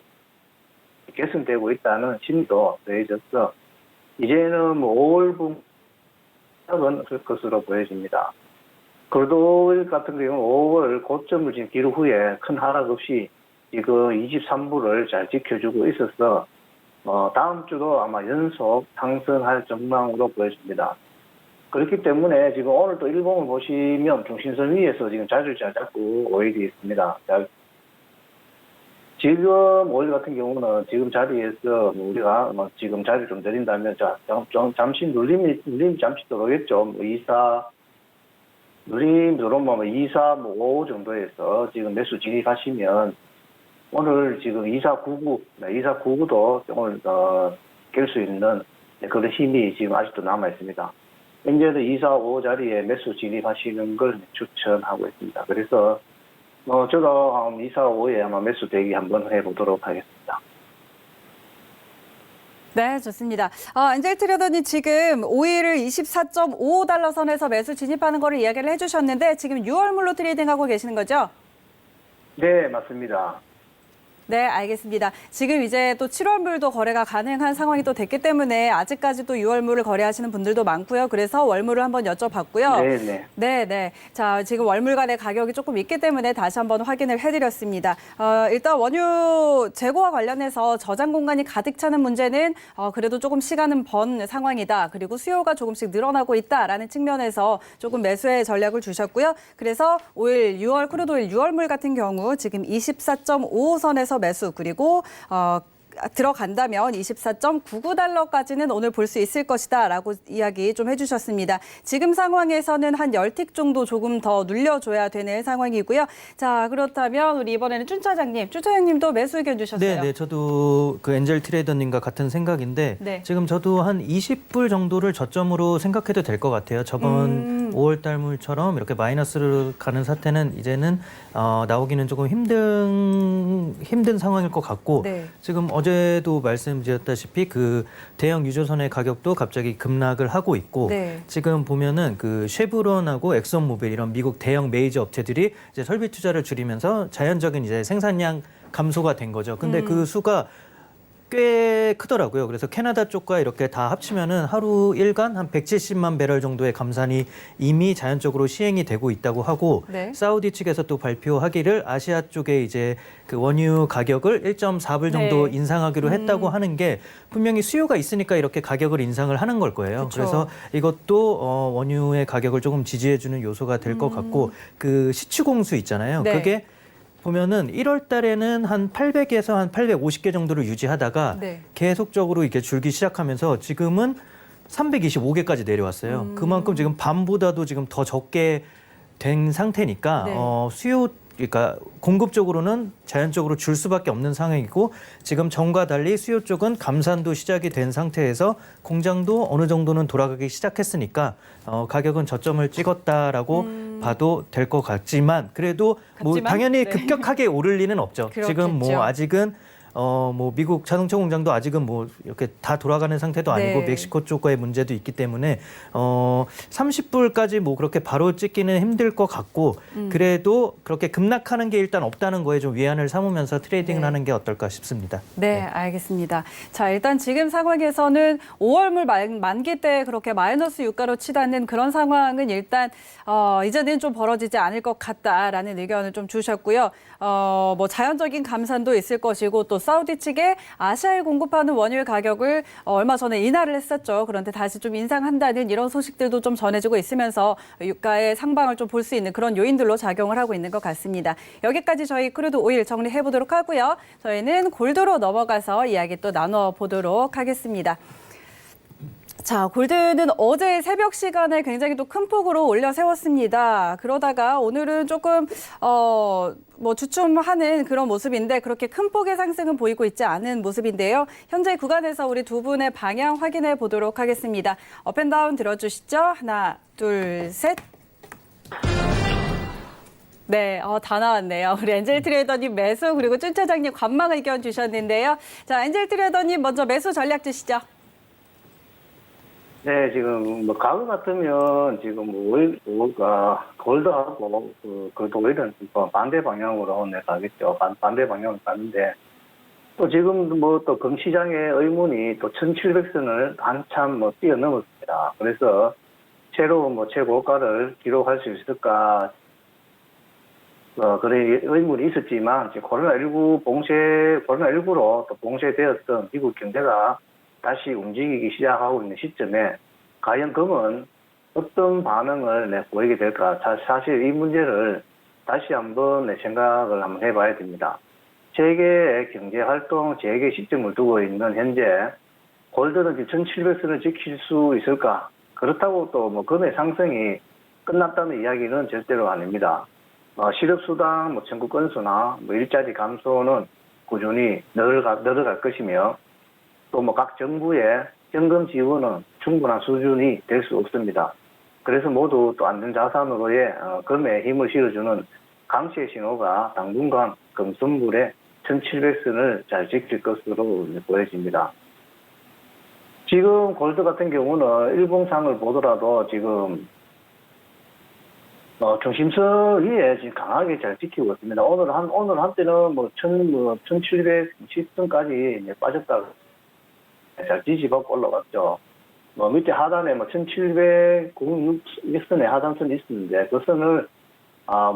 개선되고 있다는 심리도 더해져서 이제는 5월분 은 없을 것으로 보여집니다. 크루드 같은 경우는 5월 고점을 지금 기록 후에 큰 하락 없이 지금 23불을 잘 지켜주고 있어서 다음 주도 아마 연속 상승할 전망으로 보여집니다. 그렇기 때문에 지금 오늘 또 일봉을 보시면 중심선 위에서 지금 자리를 잘 잡고 오일이 있습니다. 지금 오일 같은 경우는 지금 자리에서 우리가 지금 자리를 좀 내린다면 잠시 눌림이 잠시 들어오겠죠. 24 5 정도에서 지금 매수 진입하시면 오늘 지금 2499도 오늘 깰 수 있는 그런 힘이 지금 아직도 남아 있습니다. 현재는 245 자리에 매수 진입하시는 걸 추천하고 있습니다. 그래서 저도 245에 아마 매수 대기 한번 해보도록 하겠습니다. 네, 좋습니다. 엔젤 트레이더님 지금 오일을 24.55달러 선에서 매수 진입하는 거를 이야기를 해주셨는데 지금 6월물로 트레이딩하고 계시는 거죠? 네, 맞습니다. 네, 알겠습니다. 지금 이제 또 7월물도 거래가 가능한 상황이 또 됐기 때문에 아직까지도 6월물을 거래하시는 분들도 많고요. 그래서 월물을 한번 여쭤봤고요. 네. 자, 지금 월물 간의 가격이 조금 있기 때문에 다시 한번 확인을 해드렸습니다. 일단 원유 재고와 관련해서 저장 공간이 가득 차는 문제는 그래도 조금 시간은 번 상황이다. 그리고 수요가 조금씩 늘어나고 있다라는 측면에서 조금 매수의 전략을 주셨고요. 그래서 오일 6월 크루드 오일 6월물 같은 경우 지금 24.55선에서 매수, 그리고 들어간다면 24.99달러까지는 오늘 볼 수 있을 것이다라고 이야기 좀 해주셨습니다. 지금 상황에서는 한 10틱 정도 조금 더 눌려줘야 되는 상황이고요. 자, 그렇다면 우리 이번에는 준 차장님도 매수 의견 주셨어요. 네, 저도 그 엔젤 트레이더님과 같은 생각인데 네. 지금 저도 한 20불 정도를 저점으로 생각해도 될 것 같아요. 저번 5월 달물처럼 이렇게 마이너스로 가는 사태는 이제는 나오기는 조금 힘든 상황일 것 같고 네. 지금 어제도 말씀드렸다시피 그 대형 유조선의 가격도 갑자기 급락을 하고 있고 네. 지금 보면은 그 쉐브론하고 엑선모빌 이런 미국 대형 메이저 업체들이 이제 설비 투자를 줄이면서 자연적인 이제 생산량 감소가 된 거죠. 근데 그 음. 수가 꽤 크더라고요. 그래서 캐나다 쪽과 이렇게 다 합치면은 하루 일간 한 170만 배럴 정도의 감산이 이미 자연적으로 시행이 되고 있다고 하고 네. 사우디 측에서 또 발표하기를 아시아 쪽에 이제 그 원유 가격을 1.4불 정도 네. 인상하기로 했다고 하는 게 분명히 수요가 있으니까 이렇게 가격을 인상을 하는 걸 거예요. 그쵸. 그래서 이것도 원유의 가격을 조금 지지해주는 요소가 될 것 같고 그 시추공수 있잖아요. 네. 그게 보면은 1월 달에는 한 800에서 한 850개 정도를 유지하다가 네. 계속적으로 이렇게 줄기 시작하면서 지금은 325개까지 내려왔어요. 그만큼 지금 밤보다도 지금 더 적게 된 상태니까 네. 수요 그러니까 공급 쪽으로는 자연적으로 줄 수밖에 없는 상황이고 지금 전과 달리 수요 쪽은 감산도 시작이 된 상태에서 공장도 어느 정도는 돌아가기 시작했으니까 가격은 저점을 찍었다라고 봐도 될 것 같지만 그래도 뭐 같지만? 당연히 네. 급격하게 오를 리는 없죠. 지금 뭐 그렇겠죠. 아직은 뭐 미국 자동차 공장도 아직은 뭐 이렇게 다 돌아가는 상태도 아니고 네. 멕시코 쪽과의 문제도 있기 때문에 30불까지 뭐 그렇게 바로 찍기는 힘들 것 같고 그래도 그렇게 급락하는 게 일단 없다는 거에 좀 위안을 삼으면서 트레이딩을 네. 하는 게 어떨까 싶습니다. 네, 알겠습니다. 자, 일단 지금 상황에서는 5월물 만기 때 그렇게 마이너스 유가로 치닫는 그런 상황은 일단 이제는 좀 벌어지지 않을 것 같다라는 의견을 좀 주셨고요. 뭐 자연적인 감산도 있을 것이고 또 사우디 측에 아시아에 공급하는 원유의 가격을 얼마 전에 인하를 했었죠. 그런데 다시 좀 인상한다는 이런 소식들도 좀 전해지고 있으면서 유가의 상방을 좀 볼 수 있는 그런 요인들로 작용을 하고 있는 것 같습니다. 여기까지 저희 크루드 오일 정리해 보도록 하고요. 저희는 골드로 넘어가서 이야기 또 나눠보도록 하겠습니다. 자, 골드는 어제 새벽 시간에 굉장히 또 큰 폭으로 올려 세웠습니다. 그러다가 오늘은 조금 뭐 주춤하는 그런 모습인데 그렇게 큰 폭의 상승은 보이고 있지 않은 모습인데요. 현재 구간에서 우리 두 분의 방향 확인해 보도록 하겠습니다. 업앤다운 들어주시죠. 하나, 둘, 셋. 네, 다 나왔네요. 우리 엔젤 트레이더님 매수 그리고 준 차장님 관망 의견 주셨는데요. 자, 엔젤 트레이더님 먼저 매수 전략 주시죠. 네, 지금 뭐 가을 같으면 지금 뭐 오일가 골드하고 그 오일은 반대 방향으로 가겠죠. 반대 방향으로 가는데 또 지금 뭐 또 금시장의 의문이 또 1,700선을 한참 뭐 뛰어넘었습니다. 그래서 새로운 뭐 최고가를 기록할 수 있을까? 그래 의문이 있었지만 이제 코로나19로 또 봉쇄되었던 미국 경제가 다시 움직이기 시작하고 있는 시점에 과연 금은 어떤 반응을 보이게 될까? 사실 이 문제를 다시 한번 생각을 한번 해봐야 됩니다. 세계의 경제 활동 재개 시점을 두고 있는 현재 골드는 1,700선을 지킬 수 있을까? 그렇다고 또 뭐 금의 상승이 끝났다는 이야기는 절대로 아닙니다. 실업수당, 뭐 청구 건수나 뭐 일자리 감소는 꾸준히 늘어갈 것이며 또 뭐 각 정부의 현금 지원은 충분한 수준이 될 수 없습니다. 그래서 모두 또 안전자산으로의 금에 힘을 실어주는 강세 신호가 당분간 금선물의 1,700선을 잘 지킬 것으로 보여집니다. 지금 골드 같은 경우는 일봉상을 보더라도 지금 중심선 위에 지금 강하게 잘 지키고 있습니다. 오늘 한때는 뭐 1,710선까지 빠졌다가 잘 지지받고 올라갔죠. 밑에 하단에 1,706선의 하단선이 있었는데 그 선을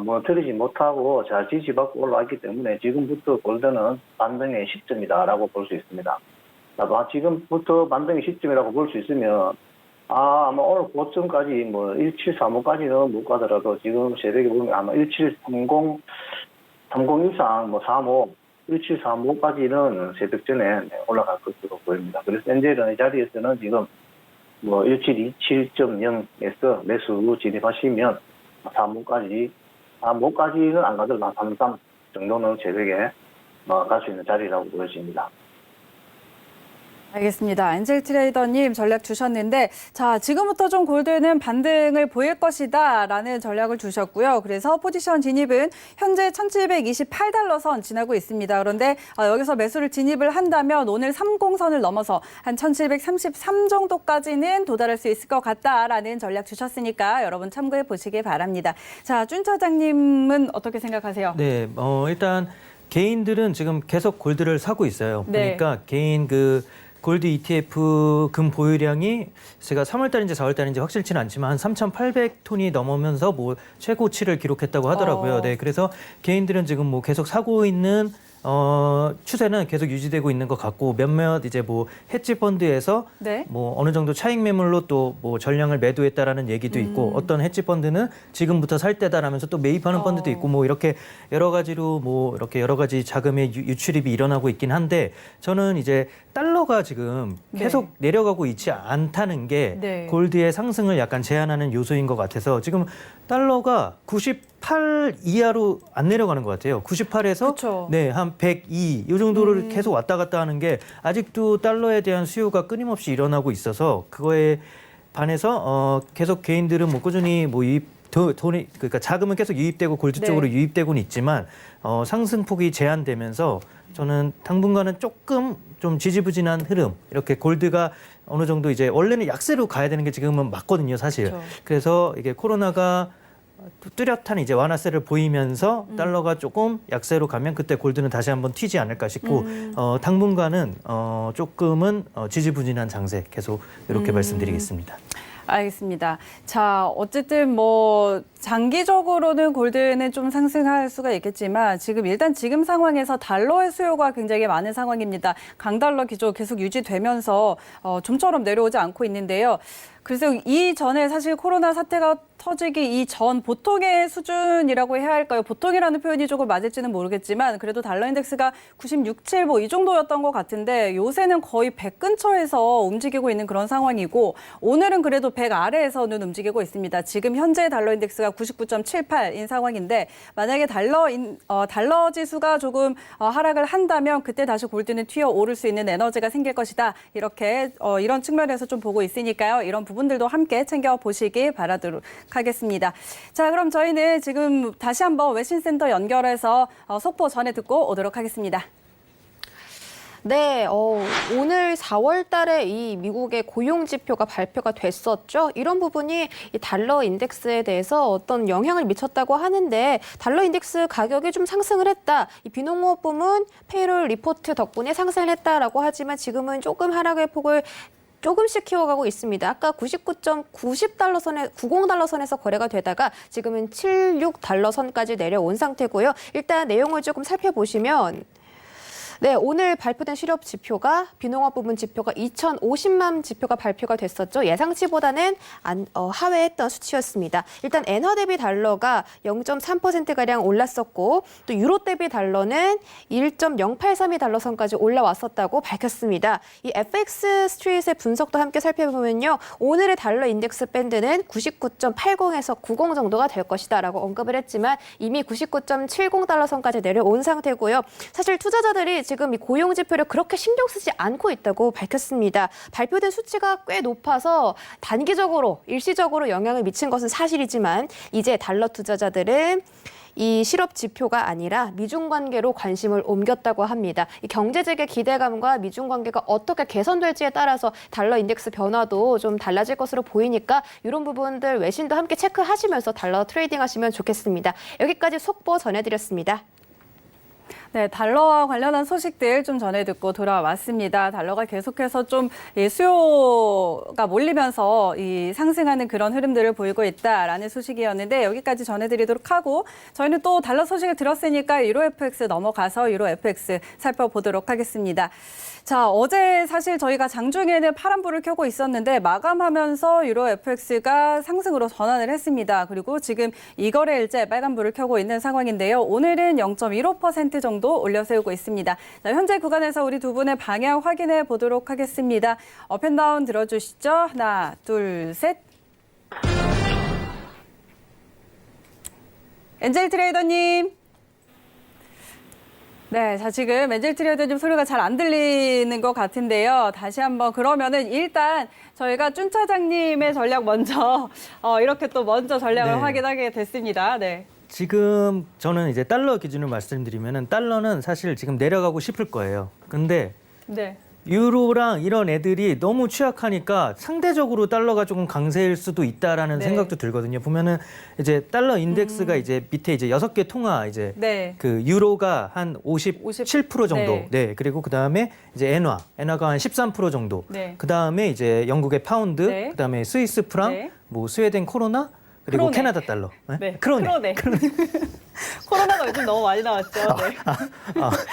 무너뜨리지 못하고 잘 지지받고 올라왔기 때문에 지금부터 골드는 반등의 시점이다라고 볼 수 있습니다. 지금부터 반등의 시점이라고 볼 수 있으면 아마 오늘 고점까지 1735까지는 못 가더라도 지금 새벽에 보면 아마 1730 3013 35 1735까지는 새벽 전에 올라갈 것으로 보입니다. 그래서 엔젤은 이 자리에서는 지금 1727.0에서 매수 진입하시면 35까지는 안 가더라도 33 정도는 새벽에 갈 수 있는 자리라고 보여집니다. 알겠습니다. 엔젤 트레이더님 전략 주셨는데 자 지금부터 좀 골드는 반등을 보일 것이다라는 전략을 주셨고요. 그래서 포지션 진입은 현재 1,728달러 선 지나고 있습니다. 그런데 여기서 매수를 진입을 한다면 오늘 30선을 넘어서 한 1,733 정도까지는 도달할 수 있을 것 같다라는 전략 주셨으니까 여러분 참고해 보시기 바랍니다. 자, 준 차장님은 어떻게 생각하세요? 네, 일단 개인들은 지금 계속 골드를 사고 있어요. 네. 그러니까 개인 그 골드 ETF 금 보유량이 제가 3월 달인지 4월 달인지 확실치는 않지만 한 3,800톤이 넘으면서 뭐 최고치를 기록했다고 하더라고요. 네, 그래서 개인들은 지금 뭐 계속 사고 있는 추세는 계속 유지되고 있는 것 같고 몇몇 이제 뭐 헤지 펀드에서 네. 뭐 어느 정도 차익 매물로 또 뭐 전량을 매도했다라는 얘기도 있고 어떤 헤지 펀드는 지금부터 살 때다라면서 또 매입하는 펀드도 있고 뭐 이렇게 여러 가지로 뭐 이렇게 여러 가지 자금의 유출입이 일어나고 있긴 한데 저는 이제 달러가 지금 계속 내려가고 있지 않다는 게 네. 골드의 상승을 약간 제한하는 요소인 것 같아서 지금 달러가 98 이하로 안 내려가는 것 같아요. 98에서 그쵸. 네, 한 102, 이 정도를 계속 왔다 갔다 하는 게 아직도 달러에 대한 수요가 끊임없이 일어나고 있어서 그거에 반해서 계속 개인들은 뭐 꾸준히 뭐 돈이 그러니까 자금은 계속 유입되고 골드 네. 쪽으로 유입되고는 있지만 상승폭이 제한되면서 저는 당분간은 조금 좀 지지부진한 흐름 이렇게 골드가 어느 정도 이제 원래는 약세로 가야 되는 게 지금은 맞거든요, 사실. 그렇죠. 그래서 이게 코로나가 뚜렷한 이제 완화세를 보이면서 달러가 조금 약세로 가면 그때 골드는 다시 한번 튀지 않을까 싶고 당분간은 조금은 지지부진한 장세 계속 이렇게 말씀드리겠습니다. 알겠습니다. 자, 어쨌든 뭐 장기적으로는 골드는 좀 상승할 수가 있겠지만 지금 상황에서 달러의 수요가 굉장히 많은 상황입니다. 강달러 기조 계속 유지되면서 좀처럼 내려오지 않고 있는데요. 그래서 이전에 사실 코로나 사태가 터지기 이전 보통의 수준이라고 해야 할까요? 보통이라는 표현이 조금 맞을지는 모르겠지만 그래도 달러 인덱스가 96, 7 뭐 이 정도였던 것 같은데 요새는 거의 100 근처에서 움직이고 있는 그런 상황이고 오늘은 그래도 100 아래에서는 움직이고 있습니다. 지금 현재 달러 인덱스가 99.78인 상황인데 만약에 달러 지수가 조금 하락을 한다면 그때 다시 골드는 튀어 오를 수 있는 에너지가 생길 것이다. 이렇게 이런 측면에서 좀 보고 있으니까요. 이런 부분들도 함께 챙겨보시기 바라도록 하겠습니다. 자, 그럼 저희는 지금 다시 한번 외신센터 연결해서 속보 전해 듣고 오도록 하겠습니다. 네, 오늘 4월 달에 이 미국의 고용 지표가 발표가 됐었죠. 이런 부분이 이 달러 인덱스에 대해서 어떤 영향을 미쳤다고 하는데 달러 인덱스 가격이 좀 상승을 했다. 이 비농업 부문 페이롤 리포트 덕분에 상승을 했다라고 하지만 지금은 조금 하락의 폭을 조금씩 키워가고 있습니다. 아까 99.90달러 선에 90달러 선에서 거래가 되다가 지금은 76달러 선까지 내려온 상태고요. 일단 내용을 조금 살펴보시면 네, 오늘 발표된 실업 지표가 비농업 부문 지표가 2,050만 지표가 발표가 됐었죠. 예상치보다는 하회했던 수치였습니다. 일단 엔화 대비 달러가 0.3%가량 올랐었고 또 유로 대비 달러는 1.083달러 선까지 올라왔었다고 밝혔습니다. 이 FX 스트릿의 분석도 함께 살펴보면요. 오늘의 달러 인덱스 밴드는 99.80에서 90 정도가 될 것이다라고 언급을 했지만 이미 99.70달러 선까지 내려온 상태고요. 사실 투자자들이 지금 이 고용 지표를 그렇게 신경 쓰지 않고 있다고 밝혔습니다. 발표된 수치가 꽤 높아서 단기적으로 일시적으로 영향을 미친 것은 사실이지만 이제 달러 투자자들은 이 실업 지표가 아니라 미중 관계로 관심을 옮겼다고 합니다. 이 경제적인 기대감과 미중 관계가 어떻게 개선될지에 따라서 달러 인덱스 변화도 좀 달라질 것으로 보이니까 이런 부분들 외신도 함께 체크하시면서 달러 트레이딩 하시면 좋겠습니다. 여기까지 속보 전해드렸습니다. 네, 달러와 관련한 소식들 좀 전해 듣고 돌아왔습니다. 달러가 계속해서 좀 수요가 몰리면서 상승하는 그런 흐름들을 보이고 있다라는 소식이었는데 여기까지 전해드리도록 하고 저희는 또 달러 소식을 들었으니까 유로 FX 넘어가서 유로 FX 살펴보도록 하겠습니다. 자, 어제 사실 저희가 장중에는 파란불을 켜고 있었는데 마감하면서 유로 FX가 상승으로 전환을 했습니다. 그리고 지금 이거래일째 빨간불을 켜고 있는 상황인데요. 오늘은 0.15% 정도 올려세우고 있습니다. 자, 현재 구간에서 우리 두 분의 방향 확인해 보도록 하겠습니다. 업앤다운 들어주시죠. 하나, 둘, 셋. 엔젤 트레이더님. 네, 자 지금 엔젤 트레이더님 소리가 잘 안 들리는 것 같은데요. 다시 한번 그러면은 일단 저희가 쭌 차장님의 전략 먼저 이렇게 또 먼저 전략을 네. 확인하게 됐습니다. 네. 지금 저는 이제 달러 기준으로 말씀드리면은 달러는 사실 지금 내려가고 싶을 거예요. 근데 네. 유로랑 이런 애들이 너무 취약하니까 상대적으로 달러가 조금 강세일 수도 있다라는 네. 생각도 들거든요. 보면은 이제 달러 인덱스가 이제 밑에 이제 6개 통화 이제 네. 그 유로가 한 57% 정도. 네. 네. 그리고 그다음에 이제 엔화가 한 13% 정도. 네. 그다음에 이제 영국의 파운드, 네. 그다음에 스위스 프랑, 네. 뭐 스웨덴 크로나, 그리고 크로네. 캐나다 달러. 네. 크로네. 코로나가 요즘 너무 많이 나왔죠. 네.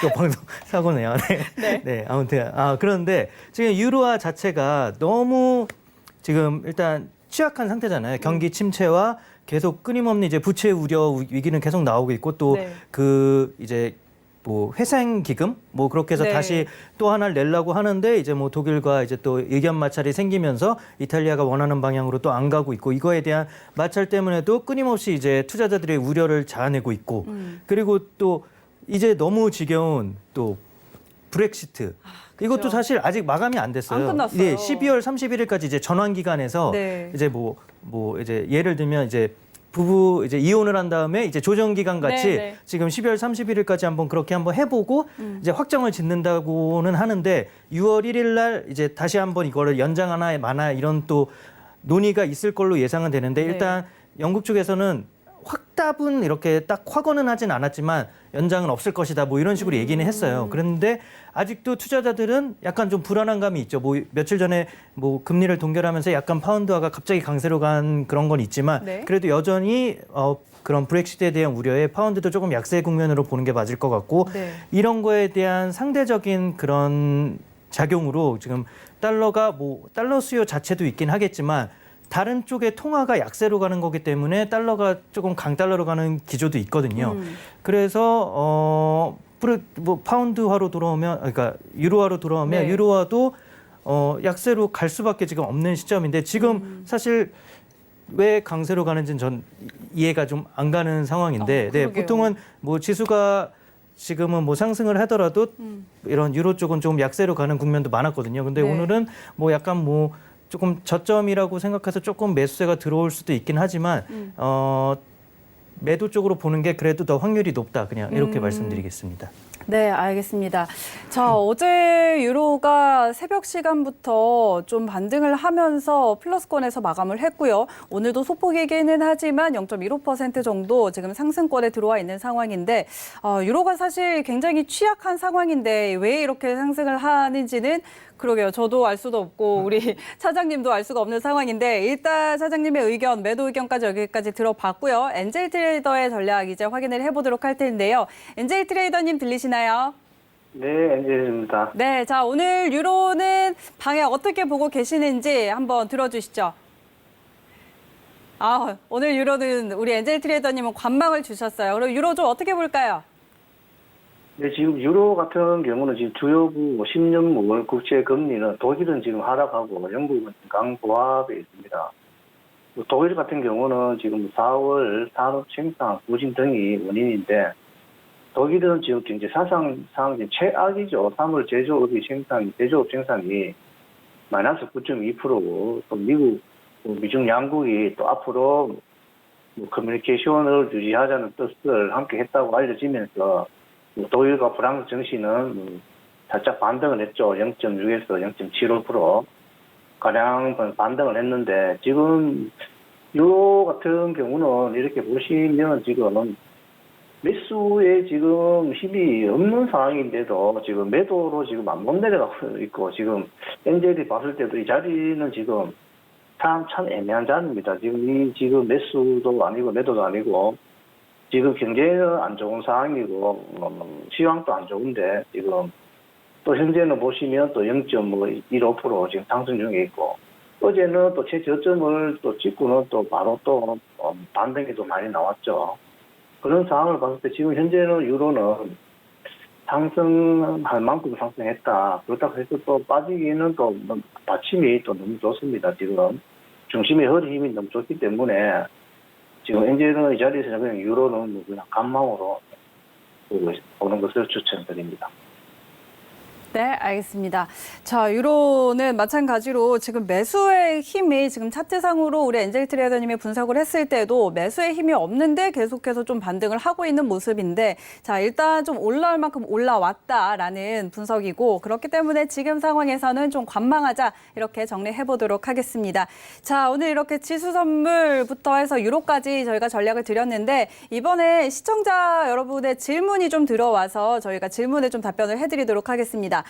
또 방송 사고네요. 네. 네. 네, 아무튼 그런데 지금 유로화 자체가 너무 지금 일단 취약한 상태잖아요. 경기 침체와 계속 끊임없는 이제 부채 우려 위기는 계속 나오고 있고 또 네. 그 이제 뭐 회생 기금 뭐 그렇게 해서 네. 다시 또 하나를 내려고 하는데 이제 뭐 독일과 이제 또 의견 마찰이 생기면서 이탈리아가 원하는 방향으로 또 안 가고 있고 이거에 대한 마찰 때문에도 끊임없이 이제 투자자들의 우려를 자아내고 있고 그리고 또 이제 너무 지겨운 또 브렉시트 이것도 사실 아직 마감이 안 됐어요. 안 끝났어요. 예, 12월 31일까지 이제 전환 기간에서 네. 이제 뭐 이제 예를 들면 이제 부부 이제 이혼을 한 다음에 이제 조정 기간 같이 네, 네. 지금 12월 31일까지 한번 그렇게 한번 해보고 이제 확정을 짓는다고는 하는데 6월 1일 날 이제 다시 한번 이거를 연장하나 마나 이런 또 논의가 있을 걸로 예상은 되는데 일단 영국 쪽에서는 확답은 이렇게 딱 확언은 하진 않았지만 연장은 없을 것이다 뭐 이런 식으로 얘기는 했어요. 그런데 아직도 투자자들은 약간 좀 불안한 감이 있죠. 뭐 며칠 전에 뭐 금리를 동결하면서 약간 파운드화가 갑자기 강세로 간 그런 건 있지만 네. 그래도 여전히 그런 브렉시트에 대한 우려에 파운드도 조금 약세 국면으로 보는 게 맞을 것 같고 네. 이런 거에 대한 상대적인 그런 작용으로 지금 달러가 뭐 달러 수요 자체도 있긴 하겠지만 다른 쪽의 통화가 약세로 가는 거기 때문에 달러가 조금 강달러로 가는 기조도 있거든요. 그래서 뭐 파운드화로 돌아오면 그러니까 유로화로 돌아오면 네. 유로화도 약세로 갈 수밖에 지금 없는 시점인데 지금 사실 왜 강세로 가는지는 전 이해가 좀 안 가는 상황인데 네, 그러게요. 보통은 뭐 지수가 지금은 뭐 상승을 하더라도 이런 유로 쪽은 좀 약세로 가는 국면도 많았거든요. 근데 네. 오늘은 뭐 약간 뭐 조금 저점이라고 생각해서 조금 매수세가 들어올 수도 있긴 하지만 매도 쪽으로 보는 게 그래도 더 확률이 높다. 그냥 이렇게 말씀드리겠습니다. 네, 알겠습니다. 자, 어제 유로가 새벽 시간부터 좀 반등을 하면서 플러스권에서 마감을 했고요. 오늘도 소폭이기는 하지만 0.15% 정도 지금 상승권에 들어와 있는 상황인데 유로가 사실 굉장히 취약한 상황인데 왜 이렇게 상승을 하는지는 그러게요. 저도 알 수도 없고 우리 차장님도 알 수가 없는 상황인데 일단 차장님의 의견, 매도 의견까지 여기까지 들어봤고요. 엔젤 트레이더의 전략 이제 확인을 해보도록 할 텐데요. 엔젤 트레이더님 들리시나요? 네, 엔젤입니다. 네, 자 오늘 유로는 방향 어떻게 보고 계시는지 한번 들어주시죠. 오늘 유로는 우리 엔젤 트레이더님은 관망을 주셨어요. 그럼 유로 좀 어떻게 볼까요? 네, 지금 유로 같은 경우는 지금 주요국 10년물 국채 금리는 독일은 지금 하락하고 영국은 강보합에 있습니다. 독일 같은 경우는 지금 4월 산업 생산 부진 등이 원인인데 독일은 지금 경제 사상 최악이죠. 3월 제조업 생산이 마이너스 9.2%고 또 미국, 미중 양국이 또 앞으로 커뮤니케이션을 유지하자는 뜻을 함께 했다고 알려지면서 독일과 프랑스 증시는 살짝 반등을 했죠. 0.6에서 0.75% 가량 반등을 했는데 지금 유로 같은 경우는 이렇게 보시면 지금 매수에 지금 힘이 없는 상황인데도 지금 매도로 지금 못 내려가고 있고 지금 엔젤이 봤을 때도 이 자리는 지금 참 애매한 자리입니다. 지금 매수도 아니고 매도도 아니고 지금 경제는 안 좋은 상황이고 시황도 안 좋은데 지금 또 현재는 보시면 또 0.15% 지금 상승 중에 있고 어제는 또 최저점을 또 찍고는 또 바로 또 반등이 또 많이 나왔죠. 그런 상황을 봤을 때 지금 현재는 유로는 상승할 만큼 상승했다. 그렇다고 해서 또 빠지기는 또 받침이 또 너무 좋습니다. 지금 중심의 허리 힘이 너무 좋기 때문에 지금 엔젤은 이 자리에서 그냥 유로는 그냥 간망으로 보는 것을 추천드립니다. 네, 알겠습니다. 자, 유로는 마찬가지로 지금 매수의 힘이 지금 차트상으로 우리 엔젤 트레이더님이 분석을 했을 때도 매수의 힘이 없는데 계속해서 좀 반등을 하고 있는 모습인데, 자, 일단 좀 올라올 만큼 올라왔다라는 분석이고, 그렇기 때문에 지금 상황에서는 좀 관망하자 이렇게 정리해 보도록 하겠습니다. 자, 오늘 이렇게 지수 선물부터 해서 유로까지 저희가 전략을 드렸는데, 이번에 시청자 여러분의 질문이 좀 들어와서 저희가 질문에 좀 답변을 해드리도록 하겠습니다.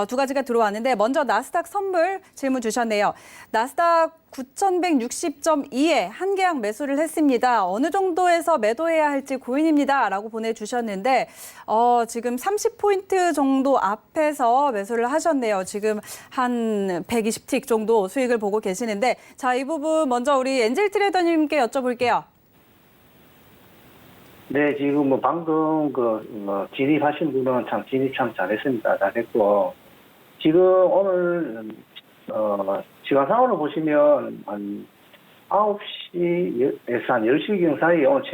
두 가지가 들어왔는데 먼저 나스닥 선물 질문 주셨네요. 나스닥 9,160.2에 한 계약 매수를 했습니다. 어느 정도에서 매도해야 할지 고민입니다. 라고 보내주셨는데 지금 30포인트 정도 앞에서 매수를 하셨네요. 지금 한 120틱 정도 수익을 보고 계시는데 자, 이 부분 먼저 우리 엔젤 트레이더님께 여쭤볼게요. 네, 지금 뭐 방금 진입하신 분은 참 진입 참 잘했습니다. 잘했고, 지금 오늘, 시간상으로 보시면 한 9시에서 한 10시경 사이에 오늘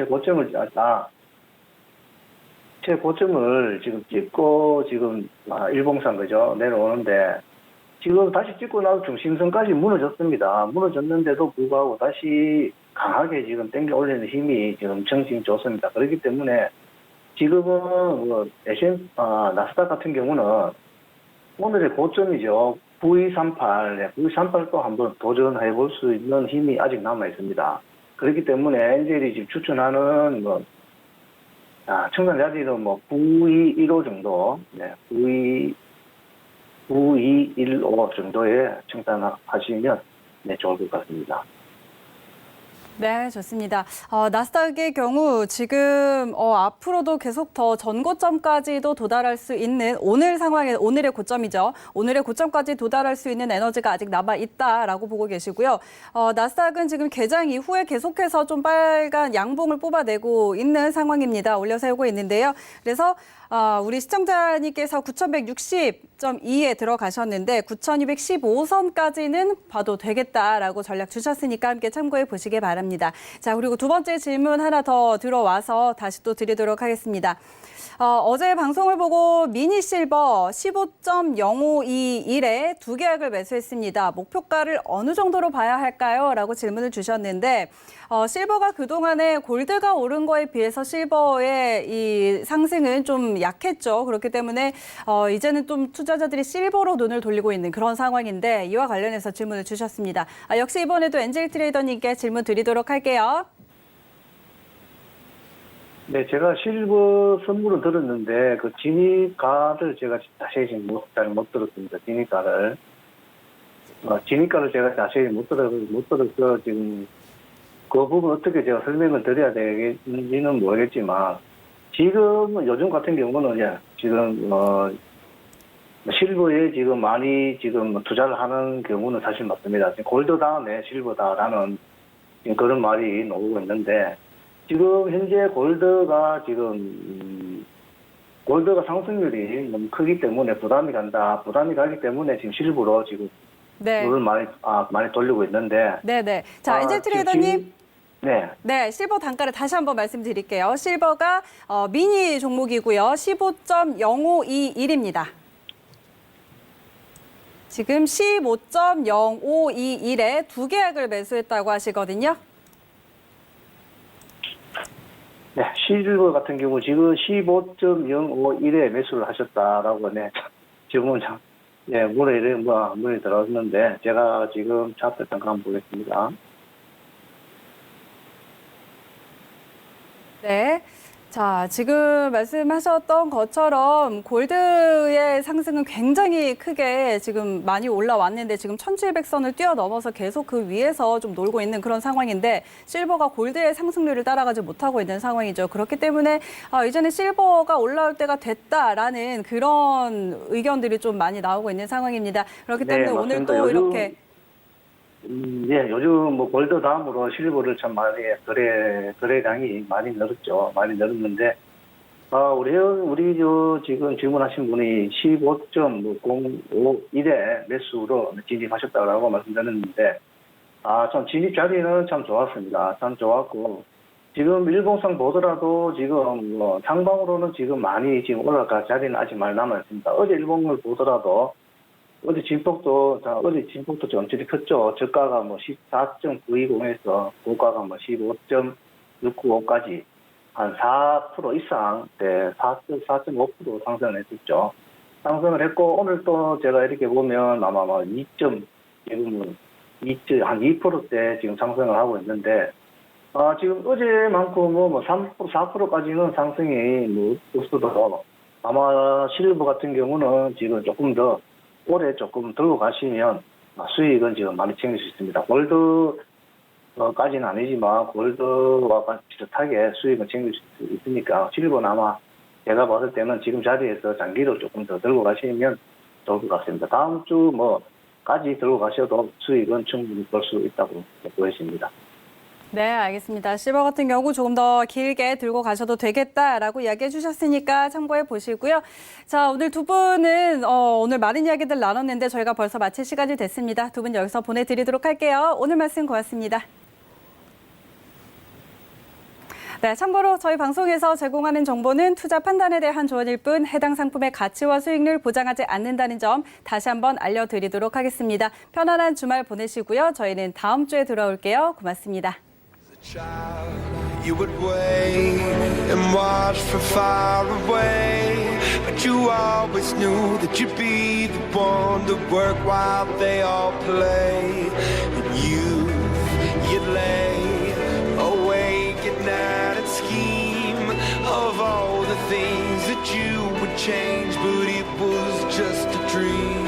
최고점을 지금 찍고 지금 일봉상 그죠? 내려오는데, 지금 다시 찍고 나서 중심선까지 무너졌습니다. 무너졌는데도 불구하고 다시 강하게 지금 당겨 올리는 힘이 지금 엄청 지금 좋습니다. 그렇기 때문에 지금은 나스닥 같은 경우는 오늘의 고점이죠. 9238, 9238도 한번 도전해 볼 수 있는 힘이 아직 남아 있습니다. 그렇기 때문에 엔젤이 지금 추천하는 청산 자리는 9215 정도, 9215 정도에 청산하시면 좋을 것 같습니다. 네, 좋습니다. 나스닥의 경우 지금 앞으로도 계속 더 전고점까지도 도달할 수 있는 오늘 상황에 오늘의 고점이죠. 오늘의 고점까지 도달할 수 있는 에너지가 아직 남아 있다라고 보고 계시고요. 나스닥은 지금 개장 이후에 계속해서 좀 빨간 양봉을 뽑아내고 있는 상황입니다. 올려세우고 있는데요. 그래서 우리 시청자님께서 9,160.2에 들어가셨는데 9,215선까지는 봐도 되겠다라고 전략 주셨으니까 함께 참고해 보시기 바랍니다. 자, 그리고 두 번째 질문 하나 더 들어와서 다시 또 드리도록 하겠습니다. 어제 방송을 보고 미니 실버 15.0521에 두 계약을 매수했습니다. 목표가를 어느 정도로 봐야 할까요? 라고 질문을 주셨는데 실버가 그동안에 골드가 오른 거에 비해서 실버의 이 상승은 좀 약했죠. 그렇기 때문에 이제는 좀 투자자들이 실버로 눈을 돌리고 있는 그런 상황인데 이와 관련해서 질문을 주셨습니다. 역시 이번에도 엔젤 트레이더님께 질문 드리도록 할게요. 네, 제가 실버 선물은 들었는데 그 진입가를 제가 자세히 잘 못 들었습니다. 진입가를 제가 자세히 못 들어서 지금 그 부분 어떻게 제가 설명을 드려야 되는지는 모르겠지만 지금 요즘 같은 경우는 지금 실버에 지금 많이 지금 투자를 하는 경우는 사실 맞습니다. 지금 골드 다음에 실버다라는 지금 그런 말이 나오고 있는데. 지금 현재 골드가 상승률이 너무 크기 때문에 부담이 가기 때문에 지금 실버로 지금 눈을 많이 돌리고 있는데. 네네. 자, 엔젤 트레이더님. 네, 실버 단가를 다시 한번 말씀드릴게요. 실버가 미니 종목이고요. 15.0521입니다. 지금 15.0521에 두 계약을 매수했다고 하시거든요. 네, 실버 같은 경우 지금 15.051에 매수를 하셨다라고 지금은 문의 들어왔는데 제가 지금 차트 잠깐 보겠습니다. 네. 자, 지금 말씀하셨던 것처럼 골드의 상승은 굉장히 크게 지금 많이 올라왔는데 지금 1700선을 뛰어넘어서 계속 그 위에서 좀 놀고 있는 그런 상황인데 실버가 골드의 상승률을 따라가지 못하고 있는 상황이죠. 그렇기 때문에 이제는 실버가 올라올 때가 됐다라는 그런 의견들이 좀 많이 나오고 있는 상황입니다. 그렇기 때문에 오늘 또 이렇게 요즘 골드 다음으로 실버를 참 많이 거래량이 많이 늘었죠. 많이 늘었는데 우리 지금 질문하신 분이 15.051에 매수로 진입하셨다고 말씀드렸는데 참 진입 자리는 참 좋았습니다. 참 좋았고 지금 일봉상 보더라도 지금 뭐 상방으로는 지금 많이 지금 올라갈 자리는 아직 많이 남아 있습니다. 어제 일봉을 보더라도 어제 진폭도 전체적이 컸죠. 저가가 뭐 14.920에서 고가가 뭐 15.695까지 한 4% 이상, 4.5% 상승을 했었죠. 상승을 했고 오늘 또 제가 이렇게 보면 아마 지금은 한 2%대 지금 상승을 하고 있는데 지금 어제만큼은 뭐 3%, 4%까지는 상승이 뭐 없어도 아마 실버 같은 경우는 지금 조금 더 올해 조금 들고 가시면 수익은 지금 많이 챙길 수 있습니다. 골드까지는 아니지만 골드와 비슷하게 수익은 챙길 수 있으니까 실버는 아마 제가 봤을 때는 지금 자리에서 장기로 조금 더 들고 가시면 좋을 것 같습니다. 다음 주 까지 들고 가셔도 수익은 충분히 볼 수 있다고 보여집니다. 네, 알겠습니다. 실버 같은 경우 조금 더 길게 들고 가셔도 되겠다라고 이야기해 주셨으니까 참고해 보시고요. 자, 오늘 두 분은 오늘 많은 이야기들 나눴는데 저희가 벌써 마칠 시간이 됐습니다. 두 분 여기서 보내드리도록 할게요. 오늘 말씀 고맙습니다. 네, 참고로 저희 방송에서 제공하는 정보는 투자 판단에 대한 조언일 뿐 해당 상품의 가치와 수익률 보장하지 않는다는 점 다시 한번 알려드리도록 하겠습니다. 편안한 주말 보내시고요. 저희는 다음 주에 돌아올게요. 고맙습니다. You would wait and watch from far away, but you always knew that you'd be the one to work while they all play. And you'd lay awake at night and scheme of all the things that you would change, but it was just a dream.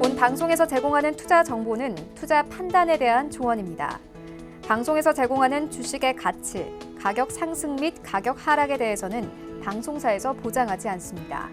본 방송에서 제공하는 투자 정보는 투자 판단에 대한 조언입니다. 방송에서 제공하는 주식의 가치, 가격 상승 및 가격 하락에 대해서는 방송사에서 보장하지 않습니다.